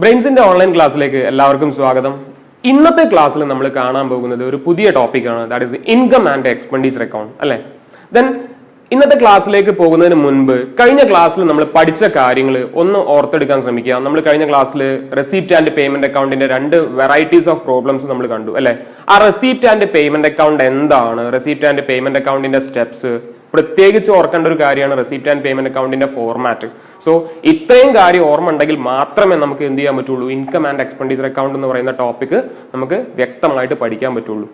ബ്രെയിൻസിന്റെ online ക്ലാസ്സിലേക്ക് എല്ലാവർക്കും സ്വാഗതം. ഇന്നത്തെ ക്ലാസ്സിൽ നമ്മൾ കാണാൻ പോകുന്നത് ഒരു പുതിയ ടോപ്പിക്കാണ്, that is income and expenditure account അല്ലെ. ദെൻ ഇന്നത്തെ ക്ലാസ്സിലേക്ക് പോകുന്നതിന് മുൻപ് കഴിഞ്ഞ ക്ലാസ്സിൽ നമ്മൾ പഠിച്ച കാര്യങ്ങൾ ഒന്ന് ഓർത്തെടുക്കാൻ ശ്രമിക്കുക. നമ്മൾ കഴിഞ്ഞ ക്ലാസ്സിൽ റെസീപ്റ്റ് ആൻഡ് പേയ്മെന്റ് അക്കൗണ്ടിന്റെ രണ്ട് വെറൈറ്റീസ് ഓഫ് പ്രോബ്ലംസ് നമ്മൾ കണ്ടു അല്ലെ. ആ റെസീപ്റ്റ് ആൻഡ് പേയ്മെന്റ് അക്കൗണ്ട് എന്താണ്, റെസീപ്റ്റ് ആൻഡ് പേയ്മെന്റ് അക്കൗണ്ടിന്റെ സ്റ്റെപ്സ്, പ്രത്യേകിച്ച് ഓർക്കേണ്ട ഒരു കാര്യമാണ് റെസീപ്റ്റ് ആൻഡ് പേയ്മെന്റ് അക്കൗണ്ടിന്റെ ഫോർമാറ്റ്. സോ ഇത്രയും കാര്യം ഓർമ്മ ഉണ്ടെങ്കിൽ മാത്രമേ നമുക്ക് എന്ത് ചെയ്യാൻ പറ്റുള്ളൂ, ഇൻകം ആൻഡ് എക്സ്പെൻഡിച്ചർ അക്കൗണ്ട് എന്ന് പറയുന്ന ടോപ്പിക് നമുക്ക് വ്യക്തമായിട്ട് പഠിക്കാൻ പറ്റുള്ളൂ.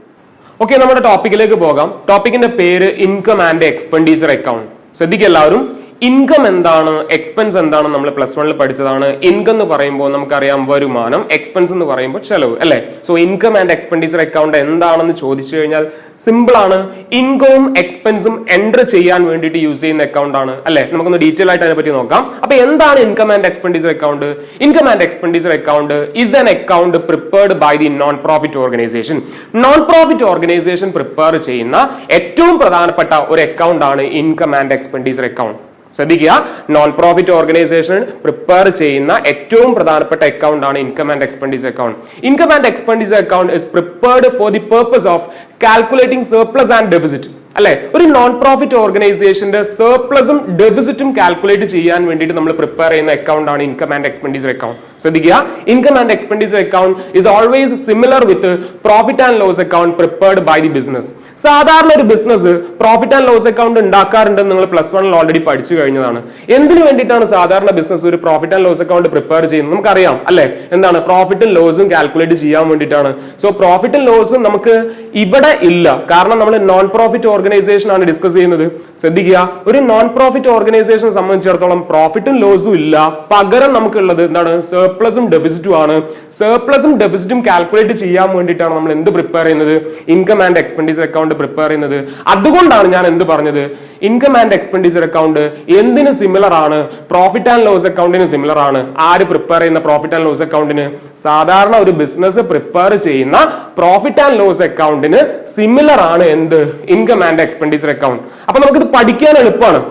ഓക്കെ, നമ്മുടെ ടോപ്പിക്കിലേക്ക് പോകാം. ടോപ്പിക്കിന്റെ പേര് ഇൻകം ആൻഡ് എക്സ്പെൻഡിച്ചർ അക്കൗണ്ട്. ശ്രദ്ധിക്കുക എല്ലാവരും, ഇൻകം എന്താണ്, എക്സ്പെൻസ് എന്താണ് നമ്മൾ പ്ലസ് വണ്ണിൽ പഠിച്ചതാണ്. ഇൻകം എന്ന് പറയുമ്പോൾ നമുക്കറിയാം വരുമാനം, എക്സ്പെൻസ് എന്ന് പറയുമ്പോൾ ചെലവ് അല്ലെ. So income and expenditure account എന്താണെന്ന് ചോദിച്ചു കഴിഞ്ഞാൽ സിമ്പിൾ ആണ്. ഇൻകവും എക്സ്പെൻസും എൻറ്റർ ചെയ്യാൻ വേണ്ടിയിട്ട് യൂസ് ചെയ്യുന്ന അക്കൗണ്ട് ആണ് അല്ലെ. നമുക്കൊന്ന് ഡീറ്റെയിൽ ആയിട്ട് അതിനെ പറ്റി നോക്കാം. അപ്പൊ എന്താണ് income and expenditure account? Income and expenditure account is an account prepared by the non profit organization. Non profit organization prepare ചെയ്യുന്ന ഏറ്റവും പ്രധാനപ്പെട്ട ഒരു അക്കൗണ്ട് ആണ് ഇൻകം ആൻഡ് എക്സ്പെൻഡിച്ചർ അക്കൗണ്ട്. ശ്രദ്ധിക്കുക, നോൺ പ്രോഫിറ്റ് ഓർഗനൈസേഷൻ പ്രിപ്പയർ ചെയ്യുന്ന ഏറ്റവും പ്രധാനപ്പെട്ട അക്കൗണ്ട് ആണ് income and expenditure account. Income and expenditure account is prepared for the purpose of calculating surplus and deficit അല്ലെ. ഒരു നോൺ പ്രോഫിറ്റ് ഓർഗനൈസേഷന്റെ സർപ്ലസും ഡെഫിസിറ്റും കാൽക്കുലേറ്റ് ചെയ്യാൻ വേണ്ടിയിട്ട് നമ്മൾ പ്രിപ്പയർ ചെയ്യുന്ന അക്കൗണ്ട് ആണ് ഇൻകം ആൻഡ് എക്സ്പെൻഡിച്ചർ അക്കൗണ്ട്. ശ്രദ്ധിക്കുക, income and expenditure account is always similar with profit and loss account prepared by the business. സാധാരണ ഒരു business profit and loss account ഉണ്ടാക്കാറുണ്ടെന്ന് നിങ്ങൾ പ്ലസ് വണ്ണിൽ ഓൾറെഡി പഠിച്ചു കഴിഞ്ഞതാണ്. എന്തിനു വേണ്ടിയിട്ടാണ് സാധാരണ ബിസിനസ് ഒരു profit and loss account prepare ചെയ്യുന്നത് നമുക്കറിയാം അല്ലെ. എന്താണ്, പ്രോഫിറ്റും ലോസും കാൽക്കുലേറ്റ് ചെയ്യാൻ വേണ്ടിയിട്ടാണ്. സോ പ്രോഫിറ്റും ലോസും നമുക്ക് ഇവിടെ ഇല്ല, കാരണം നമ്മൾ നോൺ പ്രോഫിറ്റ് ഓർഗനൈസേഷൻ ആണ് ഡിസ്കസ് ചെയ്യുന്നത്. ശ്രദ്ധിക്കുക, ഒരു നോൺ പ്രോഫിറ്റ് ഓർഗനൈസേഷനെ സംബന്ധിച്ചിടത്തോളം പ്രോഫിറ്റും ലോസും ഇല്ല, പകരം നമുക്കുള്ളത് എന്താണ്, സർപ്ലസും ഡെഫിസിറ്റും ആണ്. സർപ്ലസും ഡെഫിസിറ്റും കാൽക്കുലേറ്റ് ചെയ്യാൻ വേണ്ടിയിട്ടാണ് നമ്മൾ എന്ത് പ്രിപ്പയർ ചെയ്യുന്നത്, income and expenditure account prepare ചെയ്യുന്നത്. അതുകൊണ്ടാണ് ഞാൻ എന്ത് പറഞ്ഞത്, ഇൻകം ആൻഡ് എക്സ്പെൻഡിച്ചർ അക്കൗണ്ട് എന്തിന് സിമിലർ ആണ്, പ്രോഫിറ്റ് ആൻഡ് ലോസ് അക്കൗണ്ടിന് സിമിലർ ആണ്. ആര് പ്രിപ്പയർ ചെയ്യുന്ന പ്രോഫിറ്റ് ആൻഡ് ലോസ് അക്കൗണ്ടിന്? സാധാരണ ഒരു ബിസിനസ് പ്രിപ്പയർ ചെയ്യുന്ന പ്രോഫിറ്റ് ആൻഡ് ലോസ് അക്കൗണ്ടിന് സിമിലർ ആണ് എന്ത്, ഇൻകം ആൻഡ് എക്സ്പെൻഡിച്ചർ അക്കൗണ്ട്. അപ്പൊ നമുക്കിത് പഠിക്കാൻ എളുപ്പമാണ്.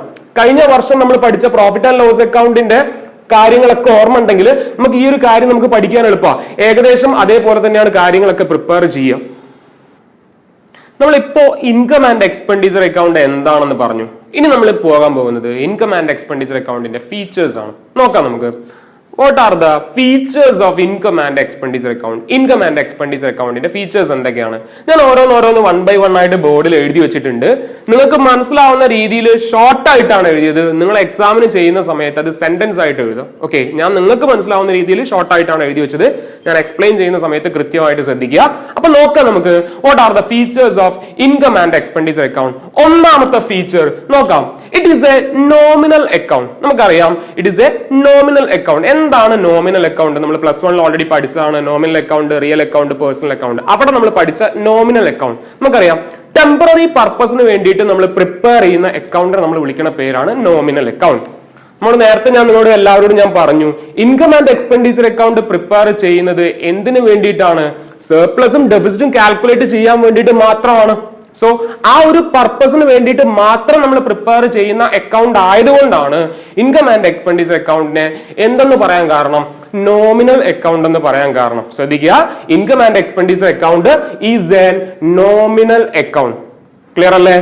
കഴിഞ്ഞ വർഷം നമ്മൾ പഠിച്ച പ്രോഫിറ്റ് ആൻഡ് ലോസ് അക്കൗണ്ടിന്റെ കാര്യങ്ങളൊക്കെ ഓർമ്മ ഉണ്ടെങ്കിൽ നമുക്ക് ഈ ഒരു കാര്യം നമുക്ക് പഠിക്കാൻ എളുപ്പമാണ്. ഏകദേശം അതേപോലെ തന്നെയാണ് കാര്യങ്ങളൊക്കെ പ്രിപ്പയർ ചെയ്യുക. നമ്മളിപ്പോ ഇൻകം ആൻഡ് എക്സ്പെൻഡിച്ചർ അക്കൗണ്ട് എന്താണെന്ന് പറഞ്ഞു. ഇനി നമ്മൾ പോകാൻ പോകുന്നത് ഇൻകം ആൻഡ് എക്സ്പെൻഡിച്ചർ അക്കൗണ്ടിന്റെ ഫീച്ചേഴ്സ് ആണ്. നോക്കാം നമുക്ക്. What are the features of income and expenditure account? Income and expenditure അക്കൗണ്ടിന്റെ ഫീച്ചേഴ്സ് എന്തൊക്കെയാണ്? ഞാൻ ഓരോന്ന് വൺ ബൈ വൺ ആയിട്ട് ബോർഡിൽ എഴുതി വെച്ചിട്ടുണ്ട്. നിങ്ങൾക്ക് മനസ്സിലാവുന്ന രീതിയിൽ ഷോർട്ട് ആയിട്ടാണ് എഴുതിയത്. നിങ്ങൾ എക്സാമിന് ചെയ്യുന്ന സമയത്ത് അത് സെന്റൻസ് ആയിട്ട് എഴുതുക. ഓക്കെ, ഞാൻ നിങ്ങൾക്ക് മനസ്സിലാവുന്ന രീതിയിൽ ഷോർട്ട് ആയിട്ടാണ് എഴുതി വെച്ചത്. ഞാൻ എക്സ്പ്ലെയിൻ ചെയ്യുന്ന സമയത്ത് കൃത്യമായിട്ട് ശ്രദ്ധിക്കുക. അപ്പൊ നോക്കാം നമുക്ക്. What are the features of income and expenditure account? ഒന്നാമത്തെ ഫീച്ചർ നോക്കാം. It is a nominal account. നമുക്കറിയാം it is a nominal account. എന്താണ് നോമിനൽ അക്കൗണ്ട്? നമ്മൾ പ്ലസ് വണ്ണിൽ ഓൾറെഡി പഠിച്ചതാണ്. Nominal account, real account, personal account. അവിടെ നമ്മൾ പഠിച്ച നോമിനൽ അക്കൗണ്ട് നമുക്കറിയാം. ടെമ്പററി പർപ്പസിന് വേണ്ടിയിട്ട് നമ്മൾ പ്രിപ്പയർ ചെയ്യുന്ന അക്കൗണ്ട് നമ്മൾ വിളിക്കുന്ന പേരാണ് നോമിനൽ അക്കൗണ്ട്. നമ്മൾ നേരത്തെ ഞാൻ നിങ്ങളോട് എല്ലാവരോടും ഞാൻ പറഞ്ഞു, income and expenditure account prepare ചെയ്യുന്നത് എന്തിനു വേണ്ടിയിട്ടാണ്? സർപ്ലസും ഡെഫിസിറ്റും കാൽക്കുലേറ്റ് ചെയ്യാൻ വേണ്ടിയിട്ട് മാത്രമാണ്. സോ ആ ഒരു പർപ്പസിന് വേണ്ടിയിട്ട് മാത്രം നമ്മൾ പ്രിപ്പയർ ചെയ്യുന്ന അക്കൗണ്ട് ആയതുകൊണ്ടാണ് ഇൻകം ആൻഡ് എക്സ്പെൻഡിച്ചർ അക്കൗണ്ടിനെ എന്തെന്ന് പറയാൻ കാരണം, നോമിനൽ അക്കൗണ്ട് എന്ന് പറയാൻ കാരണം. ശ്രദ്ധിക്കുക, income and expenditure account is a nominal account. Clear അല്ലേ?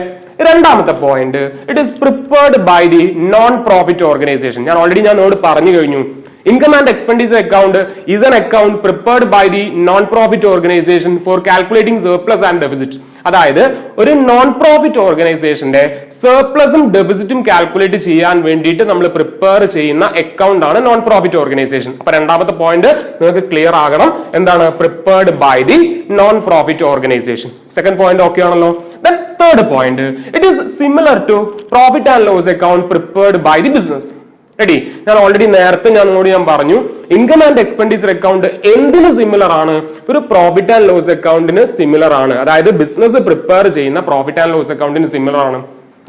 രണ്ടാമത്തെ point, it is prepared by the non profit organization. ഞാൻ ഓൾറെഡി ഞാനോട് പറഞ്ഞു കഴിഞ്ഞു. Income and expenditure account is an account prepared by the non-profit organization for calculating surplus and deficit. അതായത് ഒരു non profit ഓർഗനൈസേഷന്റെ സർപ്ലസും ഡെഫിസിറ്റും കാൽക്കുലേറ്റ് ചെയ്യാൻ വേണ്ടിയിട്ട് നമ്മൾ പ്രിപ്പയർ ചെയ്യുന്ന അക്കൗണ്ട് ആണ് നോൺ പ്രോഫിറ്റ് ഓർഗനൈസേഷൻ. അപ്പൊ രണ്ടാമത്തെ പോയിന്റ് നിങ്ങൾക്ക് ക്ലിയർ ആകണം. എന്താണ്? Prepared by the non profit organization. Second point okay ആണല്ലോ. Then third point, it is similar to profit and loss account prepared by the business. Ready? ഞാൻ already നേരത്തെ ഞാൻ പറഞ്ഞു, ഇൻകം ആൻഡ് എക്സ്പെൻഡിച്ചർ അക്കൗണ്ട് എന്തിന് similar ആണ്? ഒരു profit and loss അക്കൗണ്ടിന് similar ആണ്. അതായത് ബിസിനസ് പ്രിപ്പയർ ചെയ്യുന്ന പ്രോഫിറ്റ് ആൻഡ് ലോസ് അക്കൗണ്ടിന് സിമിലർ ആണ്.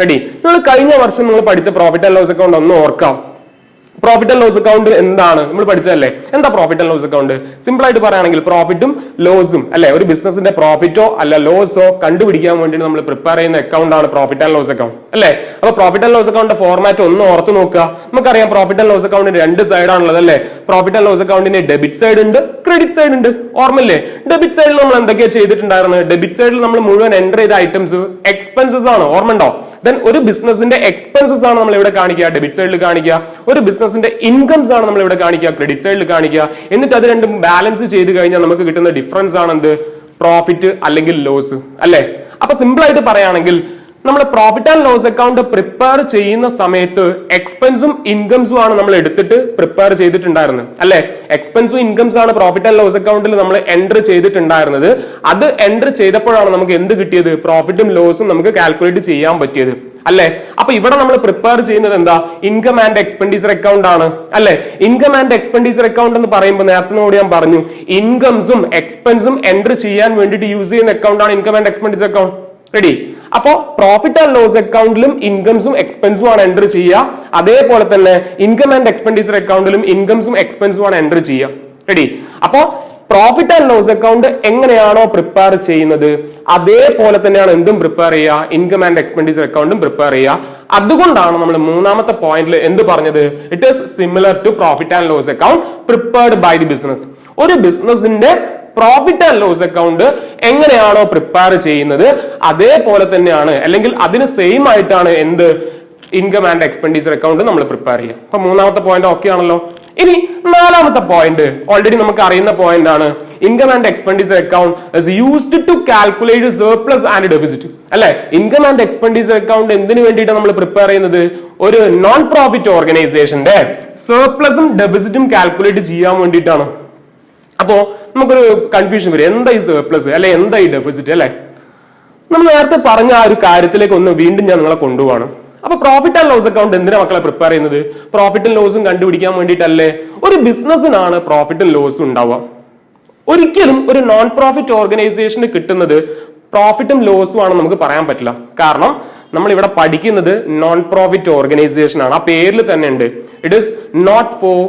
റെഡി? നിങ്ങൾ കഴിഞ്ഞ വർഷം നിങ്ങൾ പഠിച്ച പ്രോഫിറ്റ് ആൻഡ് ലോസ് അക്കൗണ്ട് ഒന്ന് ഓർക്കാം. പ്രോഫിറ്റ് ആൻഡ് ലോസ് അക്കൗണ്ട് എന്താണ് നമ്മൾ പഠിച്ചതല്ലേ? എന്താ profit and loss account? Simple ആയിട്ട് പറയുകയാണെങ്കിൽ പ്രോഫിറ്റും ലോസും അല്ലെ, ഒരു ബിസിനസിന്റെ പ്രോഫിറ്റോ അല്ല ലോസോ കണ്ടുപിടിക്കാൻ വേണ്ടി നമ്മൾ പ്രിപ്പയർ ചെയ്യുന്ന അക്കൗണ്ട് ആണ് പ്രോഫിറ്റ് ആൻഡ് ലോസ് അക്കൗണ്ട് അല്ലെ. അപ്പൊ profit and loss account format ഒന്ന് ഓർത്ത് നോക്കുക. നമുക്കറിയാം പ്രോഫിറ്റ് ആൻഡ് ലോസ് അക്കൗണ്ടിന് രണ്ട് സൈഡ് ആണുള്ളത് അല്ലെ. പ്രോഫിറ്റ് ആൻഡ് ലോസ് അക്കൗണ്ടിന്റെ ഡെബിറ്റ് സൈഡ് ഉണ്ട്, ക്രെഡിറ്റ് സൈഡ് ഉണ്ട്. ഓർമ്മയില്ലേ? ഡെബിറ്റ് സൈഡിൽ നമ്മൾ എന്തൊക്കെയാ ചെയ്തിട്ടുണ്ടായിരുന്നത്? ഡെബിറ്റ് സൈഡിൽ നമ്മൾ മുഴുവൻ എൻ്റർ ചെയ്ത ഐറ്റംസ് എക്സ്പെൻസസ് ആണ്. ഓർമ്മയുണ്ടോ? ദെൻ ഒരു ബിസിനസിന്റെ എക്സ്പെൻസസ് ആണ് നമ്മൾ ഇവിടെ കാണിക്കുക, ഡെബിറ്റ് സൈഡിൽ കാണിക്കുക. ഒരു ബിസിനസിന്റെ ഇൻകംസ് ആണ് നമ്മൾ ഇവിടെ കാണിക്കുക, ക്രെഡിറ്റ് സൈഡിൽ കാണിക്കുക. എന്നിട്ട് അത് രണ്ടും ബാലൻസ് ചെയ്ത് കഴിഞ്ഞാൽ നമുക്ക് കിട്ടുന്ന ഡിഫറൻസ് ആണ് എന്ത്? പ്രോഫിറ്റ് അല്ലെങ്കിൽ ലോസ് അല്ലെ? അപ്പൊ സിമ്പിൾ ആയിട്ട് പറയുകയാണെങ്കിൽ നമ്മൾ profit and loss account prepare ചെയ്യുന്ന സമയത്ത് എക്സ്പെൻസും ഇൻകംസും ആണ് നമ്മൾ എടുത്തിട്ട് പ്രിപ്പയർ ചെയ്തിട്ടുണ്ടായിരുന്നത് അല്ലെ? എക്സ്പെൻസും ഇൻകംസ് ആണ് പ്രോഫിറ്റ് ആൻഡ് ലോസ് അക്കൗണ്ടിൽ നമ്മൾ എൻറ്റർ ചെയ്തിട്ടുണ്ടായിരുന്നത്. അത് എൻറ്റർ ചെയ്തപ്പോഴാണ് നമുക്ക് എന്ത് കിട്ടിയത്? പ്രോഫിറ്റും ലോസും നമുക്ക് കാൽക്കുലേറ്റ് ചെയ്യാൻ പറ്റിയത് അല്ലെ? അപ്പൊ ഇവിടെ നമ്മൾ പ്രിപ്പയർ ചെയ്യുന്നത് എന്താ? ഇൻകം ആൻഡ് എക്സ്പെൻഡിച്ചർ അക്കൗണ്ട് ആണ് അല്ലെ? ഇൻകം ആൻഡ് എക്സ്പെൻഡിച്ചർ അക്കൗണ്ട് എന്ന് പറയുമ്പോൾ നേരത്തെ ഞാൻ പറഞ്ഞു, ഇൻകംസും എക്സ്പെൻസും എൻറ്റർ ചെയ്യാൻ വേണ്ടിയിട്ട് യൂസ് ചെയ്യുന്ന അക്കൗണ്ട് ആണ് income and expenditure account. Ready? അപ്പോ പ്രോഫിറ്റ് ആൻഡ് ലോസ് അക്കൗണ്ടിലും ഇൻകംസും എക്സ്പെൻസും ആണ് എൻറ്റർ ചെയ്യുക. അതേപോലെ തന്നെ ഇൻകം ആൻഡ് എക്സ്പെൻഡിച്ചർ അക്കൗണ്ടിലും ഇൻകംസും എക്സ്പെൻസും ആണ് എൻറ്റർ ചെയ്യുക. റെഡി? അപ്പോ പ്രോഫിറ്റ് ആൻഡ് ലോസ് അക്കൗണ്ട് എങ്ങനെയാണോ പ്രിപ്പയർ ചെയ്യുന്നത് അതേപോലെ തന്നെയാണ് എന്തും പ്രിപ്പയർ ചെയ്യുക, ഇൻകം ആൻഡ് എക്സ്പെൻഡിച്ചർ അക്കൗണ്ടും പ്രിപ്പയർ ചെയ്യുക. അതുകൊണ്ടാണ് നമ്മൾ മൂന്നാമത്തെ പോയിന്റിൽ എന്ത് പറഞ്ഞത്? It is similar to profit and loss account prepared by the business. ഒരു ബിസിനസിന്റെ പ്രോഫിറ്റ് ആൻഡ് ലോസ് അക്കൗണ്ട് എങ്ങനെയാണോ പ്രിപ്പയർ ചെയ്യുന്നത് അതേപോലെ തന്നെയാണ്, അല്ലെങ്കിൽ അതിന് സെയിം ആയിട്ടാണ് എന്ത്? ഇൻകം ആൻഡ് എക്സ്പെൻഡിച്ചർ അക്കൗണ്ട് നമ്മൾ പ്രിപ്പയർ ചെയ്യുക. അപ്പൊ മൂന്നാമത്തെ പോയിന്റ് ഓക്കെ ആണല്ലോ. ഇനി നാലാമത്തെ പോയിന്റ് ഓൾറെഡി നമുക്ക് അറിയുന്ന പോയിന്റ് ആണ്. Income and expenditure account is used to calculate surplus and deficit അല്ലെ? ഇൻകം ആൻഡ് എക്സ്പെൻഡിച്ചർ അക്കൗണ്ട് എന്തിനു വേണ്ടിയിട്ടാണ് നമ്മൾ പ്രിപ്പയർ ചെയ്യുന്നത്? ഒരു നോൺ പ്രോഫിറ്റ് ഓർഗനൈസേഷന്റെ സർപ്ലസും ഡെഫിസിറ്റും കാൽക്കുലേറ്റ് ചെയ്യാൻ വേണ്ടിയിട്ടാണ്. അപ്പോ നമുക്കൊരു കൺഫ്യൂഷൻ വരും, എന്താ ഈ സർപ്ലസ് അല്ലെ, എന്താ ഈ ഡെഫിസിറ്റ് അല്ലെ? നമ്മൾ നേരത്തെ പറഞ്ഞ ആ ഒരു കാര്യത്തിലേക്ക് ഒന്ന് വീണ്ടും ഞാൻ നിങ്ങളെ കൊണ്ടുപോകണം. അപ്പൊ പ്രോഫിറ്റ് ആൻഡ് ലോസ് അക്കൗണ്ട് എന്തിനാ മക്കളെ പ്രിപ്പയർ ചെയ്യുന്നത്? പ്രോഫിറ്റും ലോസും കണ്ടുപിടിക്കാൻ വേണ്ടിയിട്ടല്ലേ? ഒരു ബിസിനസ്സിനാണ് പ്രോഫിറ്റും ലോസും ഉണ്ടാവുക. ഒരിക്കലും ഒരു നോൺ പ്രോഫിറ്റ് ഓർഗനൈസേഷന് കിട്ടുന്നത് പ്രോഫിറ്റും ലോസും ആണെന്ന് നമുക്ക് പറയാൻ പറ്റില്ല. കാരണം നമ്മൾ ഇവിടെ പഠിക്കുന്നത് നോൺ പ്രോഫിറ്റ് ഓർഗനൈസേഷൻ ആണ്. ആ പേരിൽ തന്നെ ഉണ്ട്, it is not for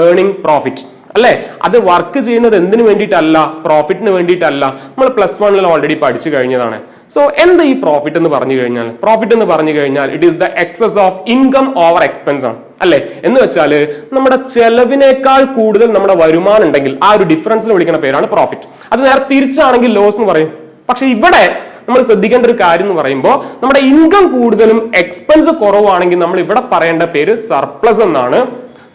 earning profit അല്ലെ? അത് വർക്ക് ചെയ്യുന്നത് എന്തിനു വേണ്ടിയിട്ടല്ല? പ്രോഫിറ്റിന് വേണ്ടിയിട്ടല്ല. നമ്മൾ +1 ഓൾറെഡി പഠിച്ചു കഴിഞ്ഞതാണ്. സോ എന്താ ഈ പ്രോഫിറ്റ് എന്ന് പറഞ്ഞു കഴിഞ്ഞാൽ? പ്രോഫിറ്റ് എന്ന് പറഞ്ഞു കഴിഞ്ഞാൽ it is the excess of income over expense ആണ് അല്ലെ? എന്ന് വെച്ചാൽ നമ്മുടെ ചെലവിനേക്കാൾ കൂടുതൽ നമ്മുടെ വരുമാനം ഉണ്ടെങ്കിൽ ആ ഒരു ഡിഫറൻസിന് വിളിക്കുന്ന പേരാണ് പ്രോഫിറ്റ്. അത് നേരെ തിരിച്ചാണെങ്കിൽ ലോസ് എന്ന് പറയും. പക്ഷെ ഇവിടെ നമ്മൾ ശ്രദ്ധിക്കേണ്ട ഒരു കാര്യം എന്ന് പറയുമ്പോൾ നമ്മുടെ ഇൻകം കൂടുതലും എക്സ്പെൻസ് കുറവാണെങ്കിൽ നമ്മൾ ഇവിടെ പറയേണ്ട പേര് സർപ്ലസ് എന്നാണ്.